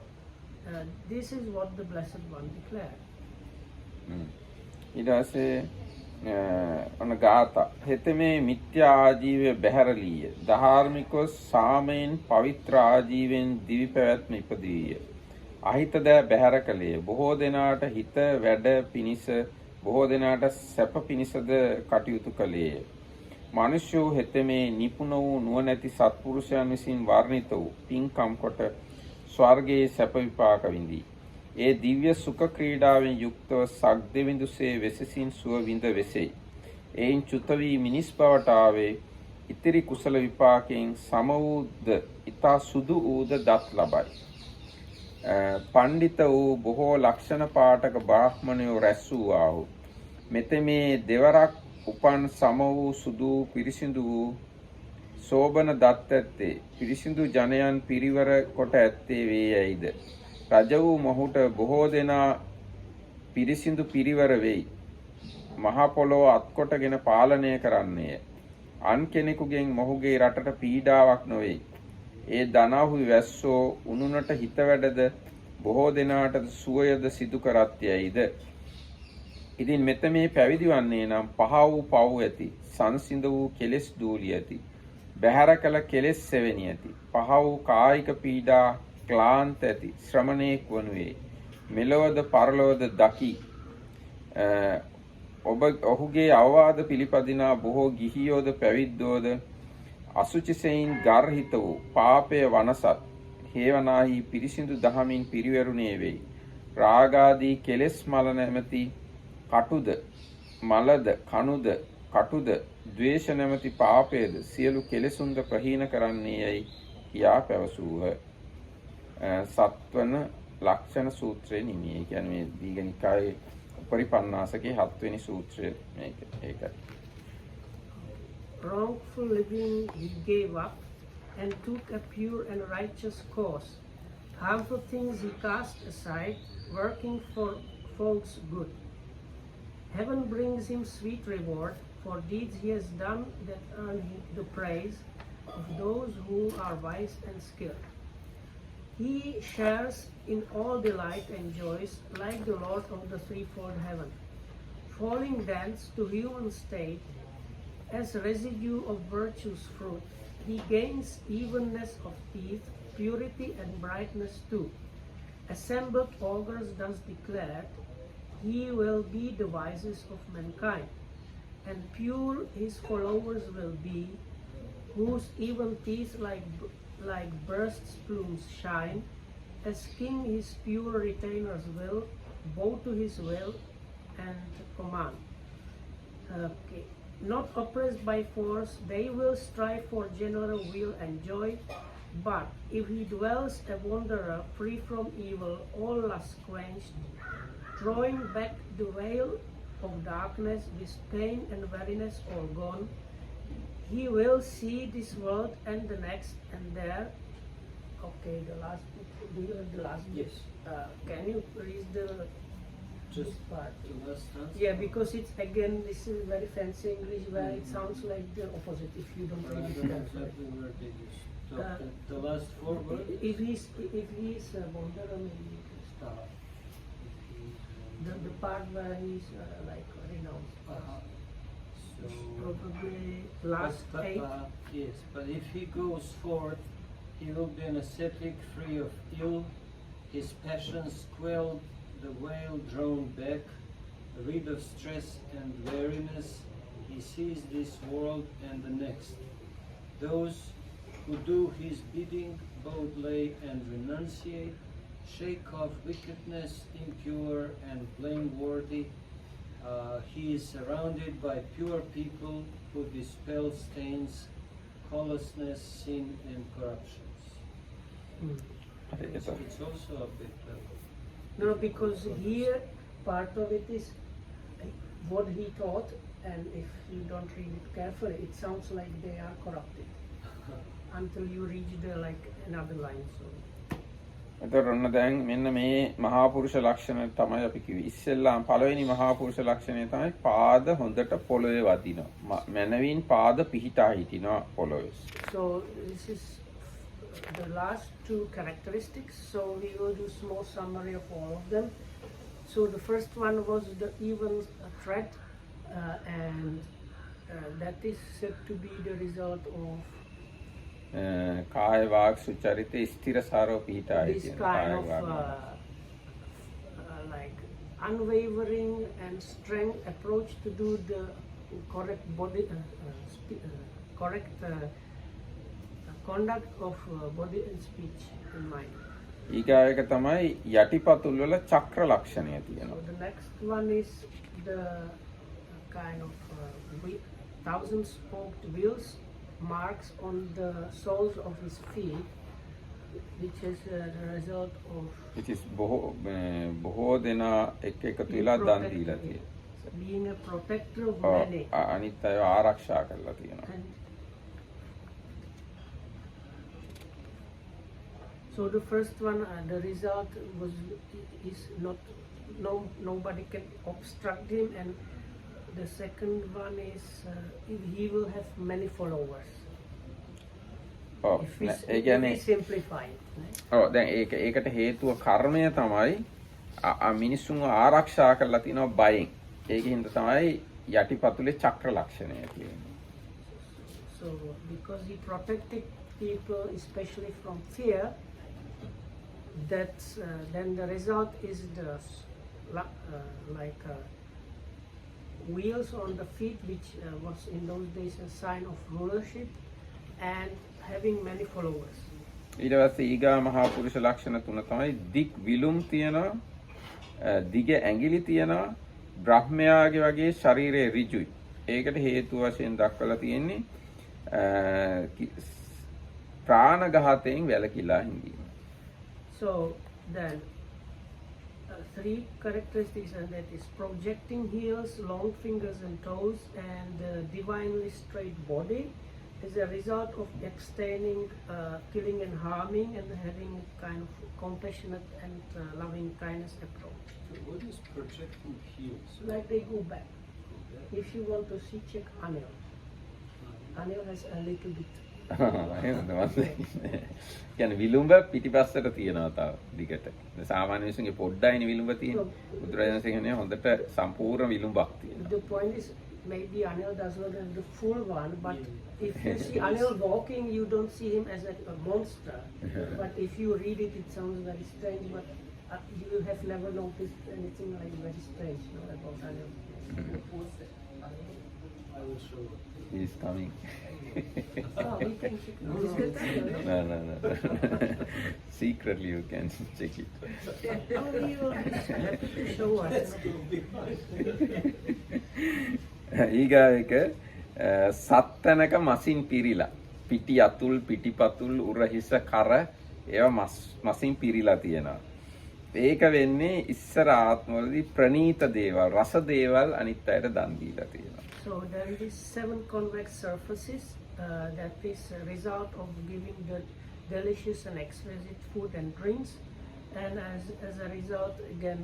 This is what the Blessed One declared. ඊට පස්සේ ඔන්න ගාථා හෙතෙමේ මිත්‍යා ආජීවය බැහැරලීය ධාර්මිකව සාමයෙන් පවිත්‍ර ආජීවයෙන් දිවි පැවැත්ම ඉපදීය අහිතද බැහැර කළේය බොහෝ දෙනාට හිත වැඩ පිනිස බොහෝ දෙනාට සැප පිනිසද කටයුතු කළේය මනුෂ්‍යෝ හෙතෙමේ නිපුණ වූ නුවණැති සත්පුරුෂයන් විසින් වර්ණිත වූ පින්කම් කොට ස්වර්ගයේ සැප විපාක විඳී ඒ දිව්‍ය සුඛ ක්‍රීඩාවෙන් යුක්තව සක් දෙවිඳුසේ වෙසසින් සුව විඳ වෙසෙයි. එයින් චුත වී මිනිස් බවට ආවේ ඉතිරි කුසල විපාකයෙන් සම වූද ඊතා සුදු වූද දත් ලබයි. පණ්ඩිත වූ බොහෝ ලක්ෂණ පාඨක බ්‍රාහ්මණයෝ රැස් වූවාහු. මෙතෙමේ දෙවරක් උපන් සම වූ සුදු පිරිසිදු වූ සෝබන දත් ඇත්තේ පිරිසිදු ජනයන් පිරිවර කොට ඇත්තේ වේයයිද. රජ වූ මොහුට බොහෝ දෙනා පිරිසිදු පිරිවර වෙයි. මහ පොළොව අත්කොටගෙන පාලනය කරන්නේය. අන් කෙනෙකුගෙන් මොහුගේ රටට පීඩාවක් නොවේයි. ඒ දනහුයි වැස්සෝ උනුනට හිත වැඩද බොහෝ දෙනාට සුවයද සිදු කරත්යයිද. ඉතින් මෙත මේ පැවිදි වන්නේ නම් පහ වූ පව් ඇති, සංසිඳ වූ කෙලෙස් දූලි ඇති, බැහැර කළ කෙලෙස් සෙවෙනි ඇති, පහ වූ කායික පීඩා ක්ලාන්ත ඇති ශ්‍රමණේක් වනුයේ මෙලොවද පරලොවද දකි ඔහුගේ අවවාද පිළිපදිනා බොහෝ ගිහියෝද පැවිද්දෝද අසුචිසෙයින් ගර්හිත වූ පාපය වනසත් හේවනාහි පිරිසිදු දහමින් පිරිවරුණේ වෙයි. රාගාදී කෙලෙස් මල නැමැති කටුද මලද කණුද කටුද ද්වේෂ නැමැති පාපයද සියලු කෙලෙසුන්ද ප්‍රහීන කරන්නේ යයි කියා පැවසූහ. සත්වන ලක්ෂණ සූත්‍රයේ නිමි. ඒ කියන්නේ මේ දීඝනිකායේ උපරිපන්නාසකේ 7 වෙනි සූත්‍රය මේක. ඒකයි. Wrongful living he gave up and took a pure and righteous course. Harmful things he cast aside, working for folks' good. Heaven brings him sweet reward for deeds he has done that earn him the praise of those who are wise and skilled. He shares in all delight and joys like the Lord of the threefold heaven. Falling thence to human state, as residue of virtue's fruit, he gains evenness of teeth, purity and brightness too. Assembled augurs thus declared, he will be the wisest of mankind, and pure his followers will be, whose even teeth like burst plumes shine, as king his pure retainers will bow to his will and command. Okay. Not oppressed by force, they will strive for general will and joy. But if he dwells a wanderer, free from evil, all lust quenched, drawing back the veil of darkness, with pain and weariness all gone, he will see this world and the next, and there. Okay, the last. Yes. Can you read the Just this part? the last stanza? Yeah, because it's again, this is very fancy English where it sounds like the opposite if you don't I read don't it know carefully. exactly where did you stop. Uh, The last 4 words? If he's a wanderer, maybe you can stop. The part where he's like renounced. So, Probably last but, 8. yes, but if he goes forth, he will be an ascetic free of ill, his passions quelled, the veil drawn back, rid of stress and weariness, he sees this world and the next. Those who do his bidding both lay and renunciate, shake off wickedness, impure and blameworthy. He is surrounded by pure people who dispel stains, callousness, sin and corruptions. It's also a bit No, because here part of it is what he taught, and if you don't read it carefully, it sounds like they are corrupted until you reach the like another line. So. එතකොට ඔන්න දැන් මෙන්න මේ මහා පුරුෂ ලක්ෂණ තමයි අපි කිව්වේ. ඉස්සෙල්ලාම පළවෙනි මහා පුරුෂ ලක්ෂණය තමයි පාද හොඳට පොළවේ වදිනවා. මනවින් පාද පිහිටා හිටිනවා පොළවේ. So this is the last two characteristics. So we will do small summary of all of them. So the first one was the even thread, and that is said to be the result of කාය වාග් සුචරිතේ ස්ථිරසාරව පිහිටා this හිටින kind කාය of වාග්. like unwavering and strength approach to do the correct body, correct conduct of body and speech and mind. ඊගායක තමයි යටිපතුල් වල චක්‍ර ලක්ෂණය So තියෙනවා. the next one is the kind of 1,000-spoked wheels marks on the soles of his feet, which is the result of It is බොහෝ දෙනා එක් එකතු වෙලා දන් දීලා තියෙනවා. being a protector of ඔව්, many. අනිත් අය ආරක්ෂා කරලා තියෙනවා. And so the first one, the result is nobody can obstruct him, and the second one is he will have many followers. ඔව්. If we, ඒ if කියන්නේ we simplify it. Right? ඔව් දැන් ඒකට හේතුව කර්මය තමයි මිනිස්සුන්ව ආරක්ෂා කරලා තිනවා බයෙන්. ඒකින්ද තමයි යටිපතුලේ චක්‍ර ලක්ෂණය කියන්නේ. So because he protected people especially from fear, that's then the result is the wheels on the feet, which was in those days a sign of rulership, and having many followers. ඊට පස්සේ ඊගා මහා පුරුෂ ලක්ෂණ තුන තමයි දික් විලුම් තියෙනවා, දිග ඇඟිලි තියෙනවා, බ්‍රහ්මයාගේ වගේ ශරීරයේ ඍජුයි. ඒකට හේතු වශයෙන් දක්වලා තියෙන්නේ ප්‍රාණඝාතයෙන් වැළකීලා හිඳීම. So then, three characteristics, and that is projecting heels, long fingers and toes, and divinely straight body is a result of abstaining, killing and harming, and having kind of compassionate and loving kindness approach. What is projecting heels? Like they go back. If you want to see, check Anil. Anil has a little bit. කියන්නේ විලුඹ පිටිපස්සට තියෙනවා තව දිගට. සාමාන්‍ය මිනිස්සුන්ගේ පොඩ්ඩයිනේ විලුඹ තියෙන්නේ. බුදුරජාණන් කියන්නේ හොඳට සම්පූර්ණ විලුඹක් තියෙනවා. The point is, maybe Anil does not have the full one, but if you see Anil walking, you don't see him as a monster. But if you read it, it sounds very strange, but you have never noticed anything like very strange about Anil. I will show you. He is coming. Oh, we can check. No. Secretly you can check it. Oh, you will be happy to show us. ඊගායක සත්තනක මසින් පිරීලා පිටි අතුල් පිටිපතුල් උරහිස කර ඒවා මසින් පිරීලා තියෙනවා. ඒක වෙන්නේ ඉස්සර ආත්මවලදී ප්‍රනීත දේවල් රස දේවල් අනිත් අයට දන් දීලා තියෙනවා. So there is 7 convex surfaces that is a result of giving the delicious and exquisite food and drinks, and as a result again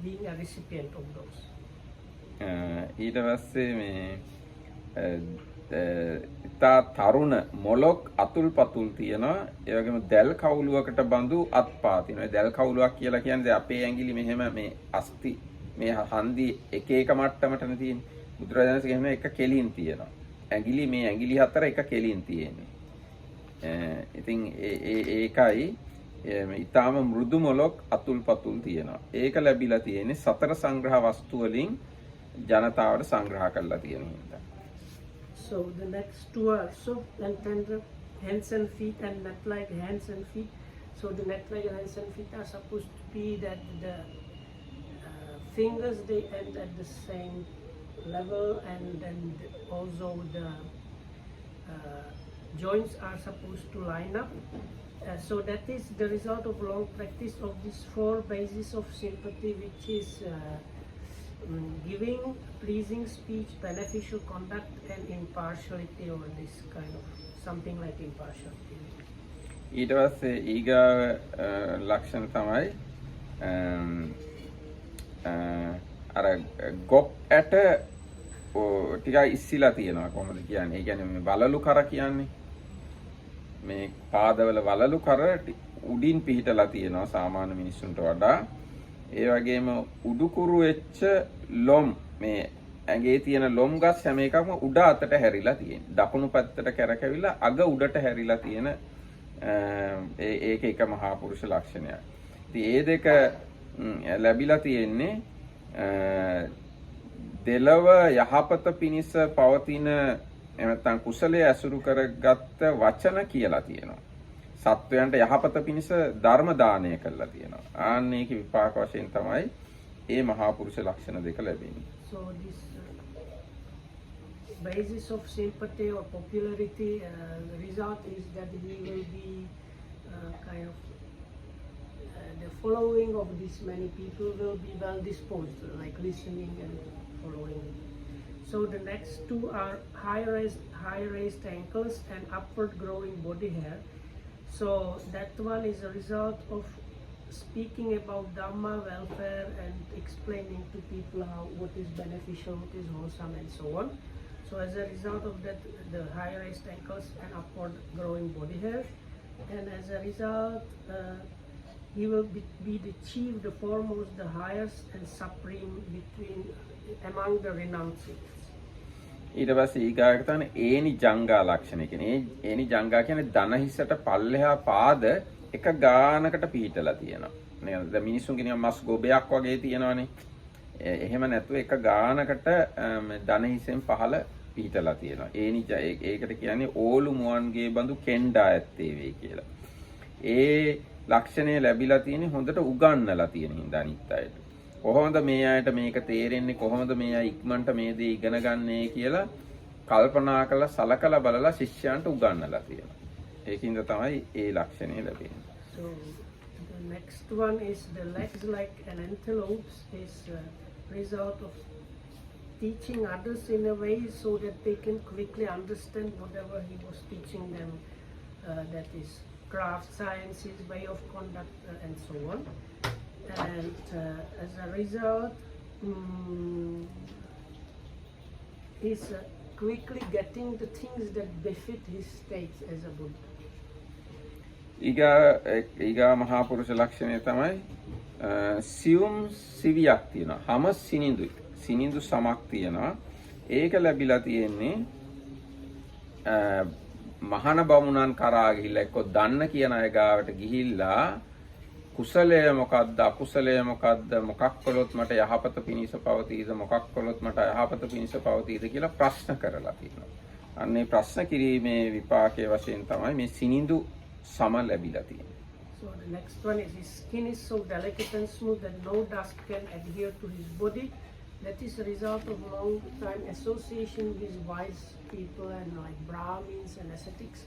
being a recipient of those. ඊට පස්සේ මේ ඉතා තරුණ මොලොක් අතුල් පතුල් තියෙනවා. ඒ වගේම දැල් කවුලුවකට බඳු අත්පා තියෙනවා. දැල් කවුලුවක් කියලා කියන්නේ අපේ ඇඟිලි මෙහෙම මේ අස්ති මේ හන්දි එක එක මට්ටමටනේ තියෙන්නේ. බුදුරජාණන් කියන්නේ එක කෙලින් තියෙනවා. ඇඟිලි මේ ඇඟිලි හතර එක කෙලින් තියෙන්නේ. ඉතින් ඒකයි ඊටාම මෘදු මොලොක් අතුල් පතුල් තියෙනවා. ඒක ලැබිලා තියෙන්නේ සතර සංග්‍රහ වස්තු වලින් ජනතාවට සංග්‍රහ කරලා තියෙන හින්දා. So the next two are soft and tender hands and feet, and net-like hands and feet. So the net-like hands and feet are supposed to be that the fingers they end at the same level, and then also the joints are supposed to line up. So that is the result of long practice of these 4 bases of sympathy, which is giving, pleasing speech, beneficial conduct, and impartiality, or this kind of something like impartiality. ඊට පස්සේ ඊගා ලක්ෂණ තමයි අර ගොප් ඇට ටිකක් ඉස්සිලා තියෙනවා. කොහොමද කියන්නේ? ඒ කියන්නේ මේ වලලු කර කියන්නේ මේ පාදවල වලලු කර උඩින් පිහිටලා තියෙනවා සාමාන්‍ය මිනිස්සුන්ට වඩා. ඒ වගේම උඩුකුරු වෙච්ච ලොම් මේ ඇඟේ තියෙන ලොම් ගස් හැම එකක්ම උඩ අතට හැරිලා තියෙනවා. දකුණු පැත්තට කැරකෙවිලා අග උඩට හැරිලා තියෙන ඒක එක මහා පුරුෂ ලක්ෂණයක්. ඉතින් ඒ දෙක ලැබිලා තියෙන්නේ දෙලව යහපත පිණිස පවතින එනතන් කුසලයේ අසුරු කරගත්ත වචන කියලා තියෙනවා. සත්වයන්ට යහපත පිණිස ධර්ම දානය කළා තියෙනවා. ආන්න ඒකේ විපාක වශයෙන් තමයි මේ මහා පුරුෂ ලක්ෂණ දෙක ලැබෙන්නේ. So this basis of sympathy or popularity, the result is that he will be kind of the following of these many people will be well disposed, like listening and following. So the next 2 are high raised ankles and upward growing body hair. So that one is a result of speaking about Dhamma, welfare, and explaining to people what is beneficial, what is wholesome, and so on. So as a result of that, the high raised ankles and upward growing body hair, and as a result, he will be the chief, the foremost, the highest, and supreme among the renunciates. ඊට පස්සේ ඊගාකට තමයි ඒනි ජංගා ලක්ෂණ කියන්නේ. ඒනි ජංගා කියන්නේ ධන හිසට පල්ලෙහා පාද එක ගානකට පිහිටලා තියෙනවා. නේද? දැන් මිනිස්සුන්ගේ නිකන් මස් ගොබයක් වගේ තියෙනවනේ. එහෙම නැතුව එක ගානකට ධන හිසෙන් පහළ පිහිටලා තියෙනවා. ඒනි ඒකට කියන්නේ ඕලු මුවන්ගේ බඳු කෙන්ඩා ඇත්තේ වේ කියලා. ඒ ලක්ෂණය ලැබිලා තියෙන්නේ හොඳට උගන්වලා තියෙන හින්දා අනිත් අයට. කොහොමද මේ අයට මේක තේරෙන්නේ, කොහොමද මේ අය ඉක්මනට මේ දේ ඉගෙන ගන්නේ කියලා කල්පනා කරලා සලකලා බලලා ශිෂ්‍යයන්ට උගන්වලා තියෙනවා. ඒකින්ද තමයි ඒ ලක්ෂණය ලැබෙන්නේ. So the next one is the legs like an antelope's is a result of teaching others in a way so that they can quickly understand whatever he was teaching them. That is craft sciences, way of conduct, and so on. And as a result, he's quickly getting the things that befit his state as a Buddha. ඊගා මහා පුරුෂ ලක්ෂණය තමයි සියුම් සිවියක් තියෙනවා. හැම සිනිඳු සමක් තියෙනවා. ඒක ලැබිලා තියෙන්නේ මහාන බමුණන් කරා ගිහිල්ලා එක්ක දන්න කියන අය ගාවට ගිහිල්ලා කුසලය මොකද්ද අකුසලය මොකද්ද මොකක් කළොත් මට යහපත පිණිස පවතීද මොකක් කළොත් මට අයහපත පිණිස පවතීද කියලා ප්‍රශ්න කරලා තියෙනවා. අන්න ඒ ප්‍රශ්න කිරීමේ විපාකයේ වශයෙන් තමයි මේ සිනිඳු සම ලැබිලා තියෙන්නේ. So the next one is his skin is so delicate and smooth that no dust can adhere to his body. That is a result of long time association with wise people and like Brahmins and ascetics,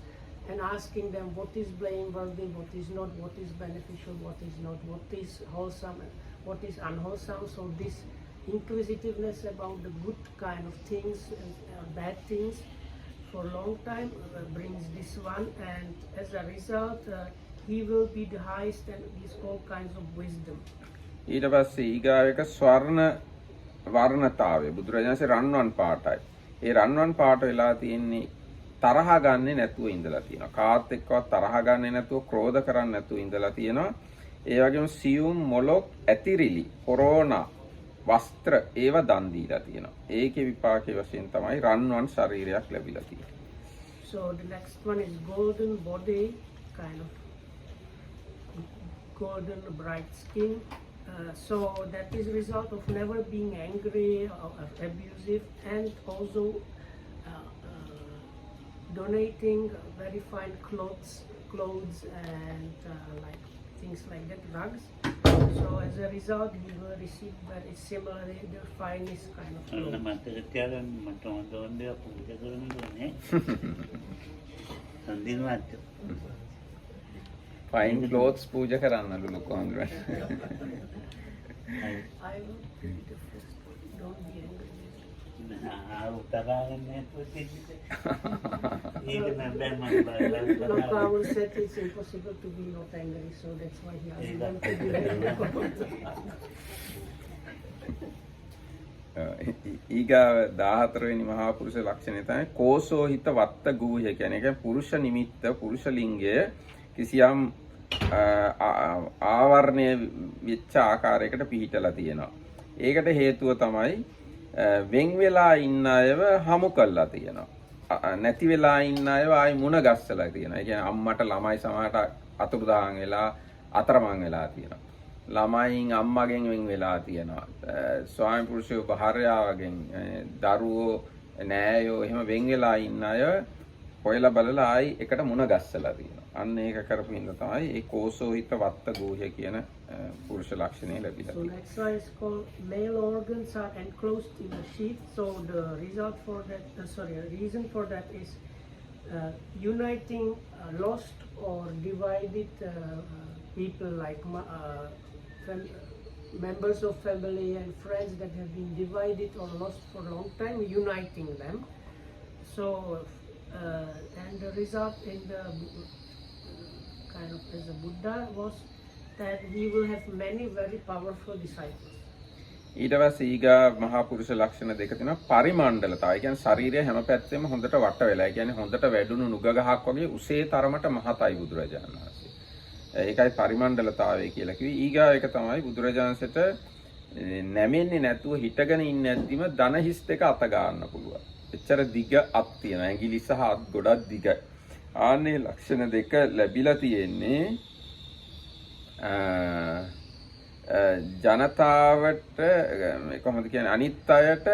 and asking them what is blameworthy, what is not, what is beneficial, what is not, what is wholesome, what is unwholesome. So this inquisitiveness about the good kind of things and bad things for a long time brings this one, and as a result he will be the highest and gives all kinds of wisdom. ඊට පස්සේ ඊගාවක ස්වර්ණ වර්ණතාවය බුදුරජාණන්සේ රන්වන් පාටයි. ඒ රන්වන් පාට වෙලා තියෙන්නේ තරහ ගන්නෙ නැතුව ඉඳලා තියෙනවා. කාත් එක්කවත් තරහ ගන්නෙ නැතුව ක්‍රෝධ කරන්නේ නැතුව ඉඳලා තියෙනවා. ඒ වගේම සියුම් මොලොක් ඇතිරිලි කොරෝනා වස්ත්‍ර ඒව දන් දීලා තියෙනවා. ඒකේ විපාකයේ වශයෙන් තමයි රන්වන් ශරීරයක් ලැබිලා තියෙන්නේ. So the next one is golden body, kind of golden bright skin. So that is a result of never being angry or abusive, and also donating very fine clothes and like things like that, rugs. So as a result, he will receive very similarly the finest kind of clothes. Fine clothes පූජා කරන්නලු ලොකු හඳුරන. I will be the first one. Don't be angry. Look, I will say it's impossible to be not angry, so that's why he asked them to be ඊගාව 14 වෙනි මහා පුරුෂ ලක්ෂණය තමයි කෝසෝ හිත වත්ත ගූහ්‍ය කියන්නේ. ඒ කියන්නේ පුරුෂ නිමිත්ත පුරුෂ ලිංගය කිසියම් ආවරණය වෙච්ච ආකාරයකට පිහිටලා තියෙනවා. ඒකට හේතුව තමයි වෙන් වෙලා ඉන්න අයව හමු කරලා තියෙනවා. නැති වෙලා ඉන්න අයව ආයි මුණ ගස්සලා තියෙනවා. ඒ කියන්නේ අම්මට ළමයි සමහරට අතුරුදහන් වෙලා අතරමං වෙලා තියෙනවා. ළමයින් අම්මගෙන් වෙන් වෙලා තියෙනවා. ස්වාමි පුරුෂයෝ භාර්යාවගෙන් දරුවෝ නෑයෝ එහෙම වෙන් වෙලා ඉන්න අය හොයලා බලලා ආයි එකට මුණ ගස්සලා තියෙනවා. අන්න ඒක කරපු හින්දා තමයි ඒ කෝසෝහිත වත්ත ගෝහ්‍ය කියන පුරුෂ ලක්ෂණය ලැබිලා So next one is called male organs are enclosed in a sheath. So the result for that, reason for that is uniting lost or divided people like members of family and friends that have been divided or lost for a long time, uniting them. So and the result in the kind of as a Buddha was that he will have many very powerful disciples. ඊට පස්සේ ඊගා මහා පුරුෂ ලක්ෂණ දෙක තියෙනවා. පරිමණ්ඩලතාවය. ඒ කියන්නේ ශරීරය හැම පැත්තෙම හොඳට වට වෙලා. ඒ කියන්නේ හොඳට වැඩුණු නුග ගහක් වගේ උසේ තරමට මහතයි බුදුරජාණන් වහන්සේ. ඒකයි පරිමණ්ඩලතාවය කියලා කිව්වේ. ඊගා එක තමයි බුදුරජාණන්සට නැමෙන්නේ නැතුව හිටගෙන ඉන්නේ නැද්දිම දන හිස් දෙක අත ගන්න පුළුවන්. එච්චර දිග අත් තියෙනවා. ඇඟිලි සහ අත් ගොඩක් දිගයි. ආන්නේ ලක්ෂණ දෙක ලැබිලා තියෙන්නේ ජනතාවට කොහොමද කියන්නේ අනිත් අයට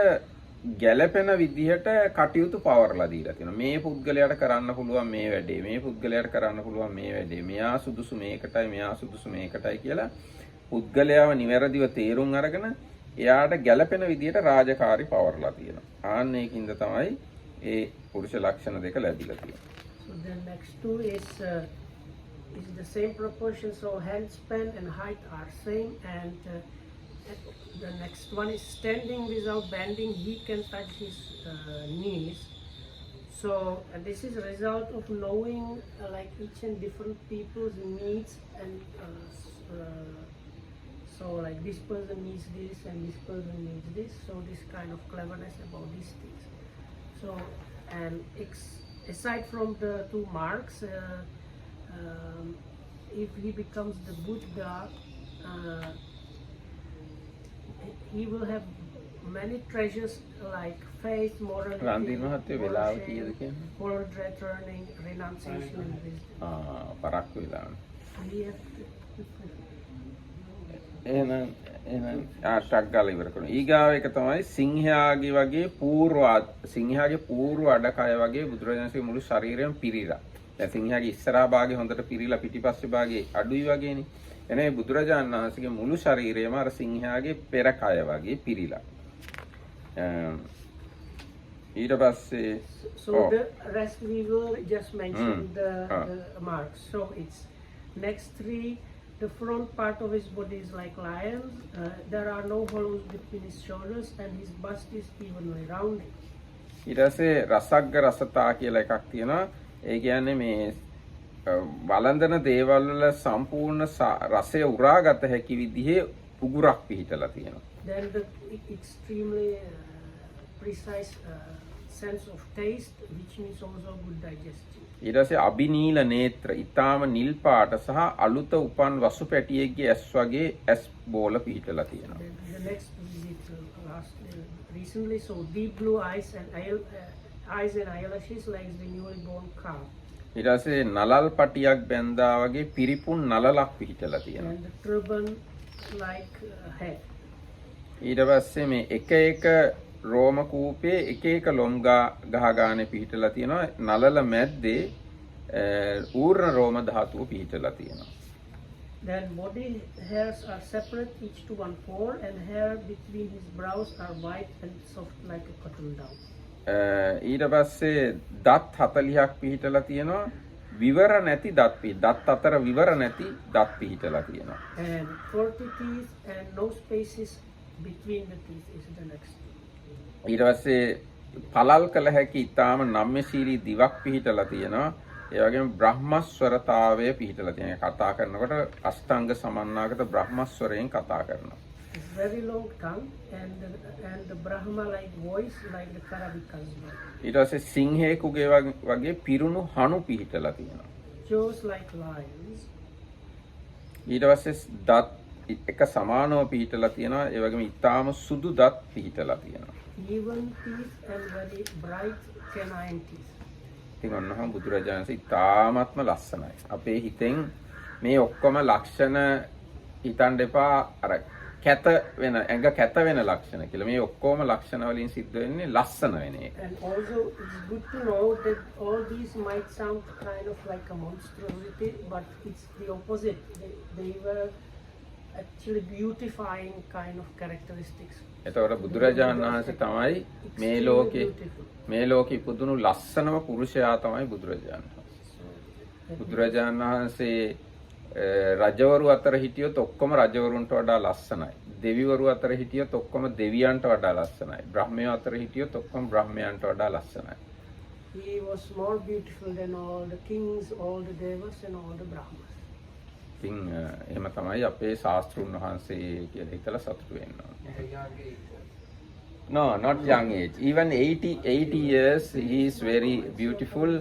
ගැළපෙන විදිහට කටයුතු පවර්ලා දීලා තියෙනවා. මේ පුද්ගලයාට කරන්න පුළුවන් මේ වැඩේ, මේ පුද්ගලයාට කරන්න පුළුවන් මේ වැඩේ. මෙයා සුදුසු මේකටයි, මෙයා සුදුසු මේකටයි කියලා පුද්ගලයාව නිවැරදිව තේරුම් අරගෙන එයාට ගැළපෙන විදියට රාජකාරී පවර්ලා තියෙනවා. ආන්න ඒකින්ද තමයි ඒ පුරුෂ ලක්ෂණ දෙක ලැබිලා තියෙන්නේ. So the next two is the same proportion, so hand span and height are same, and the next one is standing without bending. He can touch his knees. So this is a result of knowing like each and different people's needs, and so like this person needs this and this person needs this. So this kind of cleverness about these things. So and aside from the two marks, if he becomes the Buddha, he will have many treasures like faith, morality, moral returning, renunciation, and wisdom. එහෙනම් ටක් ගාලා ඉවර කරනවා. ඊගාව එක තමයි සිංහයාගේ වගේ සිංහයාගේ පූර්ව අඩකය වගේ බුදුරජාණන්සේ මුළු ශරීරයම පිරීලා. දැන් සිංහයාගේ ඉස්සරහා භාගය හොඳට පිරීලා පිටිපස්සේ භාගය අඩුයි වගේනේ. එනේ බුදුරජාණන් වහන්සේගේ මුළු ශරීරයම අර සිංහයාගේ පෙර කය වගේ පිරීලා. ඊට පස්සේ So the rest we will just mention the marks. So it's next three. The front part of his body is like lions. There are no hollows between his shoulders, and his bust is evenly rounded. ඊට පස්සේ රසග්ග රසතා කියලා එකක් තියෙනවා. ඒ කියන්නේ මේ වළඳන දේවල් වල සම්පූර්ණ රසය උරාගත හැකි විදිහේ උගුරක් පිහිටලා තියෙනවා. Then the extremely precise sense of taste, which means also good digestion. ඊට පස්සේ අබිනීල නේත්‍ර, ඊටාම නිල් පාට සහ අලුත උපන් වසු පැටියෙක්ගේ ඇස් වගේ ඇස් බෝල පිහිටලා තියෙනවා. The next visit recently, so deep blue eyes and eyelashes like the newly born calf. ඊට පස්සේ නලල් පටියක් බැඳා වගේ පිරිපුන් නලලක් පිහිටලා තියෙනවා. And the turban like head. ඊට පස්සේ මේ එක එක රෝම කූපේ එක එක ලොම් ගහ ගානේ පිහිටලා තියෙනවා. නලල මැද්දේ ඌර්ණ රෝම ධාතුව පිහිටලා තියෙනවා. Then body hairs are separate, each to one pore, and hair between his brows are white and soft like a cotton down. ඊට පස්සේ දත් 40ක් පිහිටලා තියෙනවා. විවර නැති දත් අතර විවර නැති දත් පිහිටලා තියෙනවා. And 40 teeth and no spaces between the teeth is the next. ඊට පස්සේ පළල් කළ හැකි ඊටාම නම්‍යශීලී දිවක් පිහිටලා තියෙනවා. ඒ වගේම බ්‍රහ්මස්වරතාවය පිහිටලා තියෙනවා. කතා කරනකොට අෂ්ටාංග සමන්නාගත බ්‍රහ්මස්වරයෙන් කතා කරනවා. Very long tongue and the Brahma like voice like the Karavika's voice. ඊට පස්සේ සිංහයෙකුගේ වගේ පිරුණු හණු පිහිටලා තියෙනවා. Jaws like lions. ඊට පස්සේ දත් එක සමානව පිහිටලා තියෙනවා. ඒ වගේම ඊටාම සුදු දත් පිහිටලා තියෙනවා. Even teeth and very bright canine teeth. ඉතින් ඔන්නහම බුදුරජාණන් වහන්සේ ඊටාමත්ම ලස්සනයි. අපේ හිතෙන් මේ ඔක්කොම ලක්ෂණ හිතන්න එපා අර කැත වෙන ඇඟ කැත වෙන ලක්ෂණ කියලා. මේ ඔක්කොම ලක්ෂණ වලින් සිද්ධ වෙන්නේ ලස්සන වෙන එක. And also it's good to know that all these might sound kind of like a monstrosity, but it's the opposite. They were actually beautifying kind of characteristics. එතකොට බුදුරජාණන් වහන්සේ තමයි මේ ලෝකේ ඉපදුණු ලස්සනම පුරුෂයා තමයි බුදුරජාණන් වහන්සේ. බුදුරජාණන් වහන්සේ රජවරු අතර හිටියොත් ඔක්කොම රජවරුන්ට වඩා ලස්සනයි. දෙවිවරු අතර හිටියොත් ඔක්කොම දෙවියන්ට වඩා ලස්සනයි. බ්‍රහ්මයෝ අතර හිටියොත් ඔක්කොම බ්‍රහ්මයන්ට වඩා ලස්සනයි. He was more beautiful than all the kings, all the devas and all the brahmas. ඉතින් එහෙම තමයි අපේ ශාස්ත්‍රුන් වහන්සේ කියලා හිතලා සතුටු වෙන්න ඕනේ. No, not young age. Even 80 years, he is very beautiful.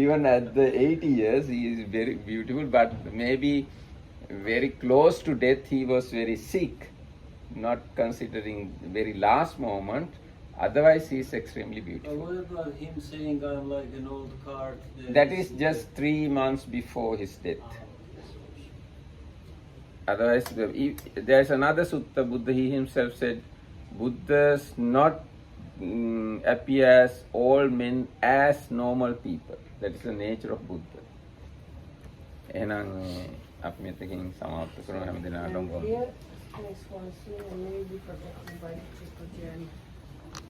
Even at the 80 years, he is very beautiful. But maybe very close to death, he was very sick. Not considering very last moment. Otherwise, he is extremely beautiful. What about him saying I'm like an old cart? That is just 3 months before his death. Otherwise, there is another sutta. Buddha, he himself said, Buddhas not appear as all men as normal people. That is the nature of Buddha. එහෙනම් අපි මෙතකින් සමාප්ත කරන හැම දිනාටම And here, thanks for listening, and may be protected by the triple J.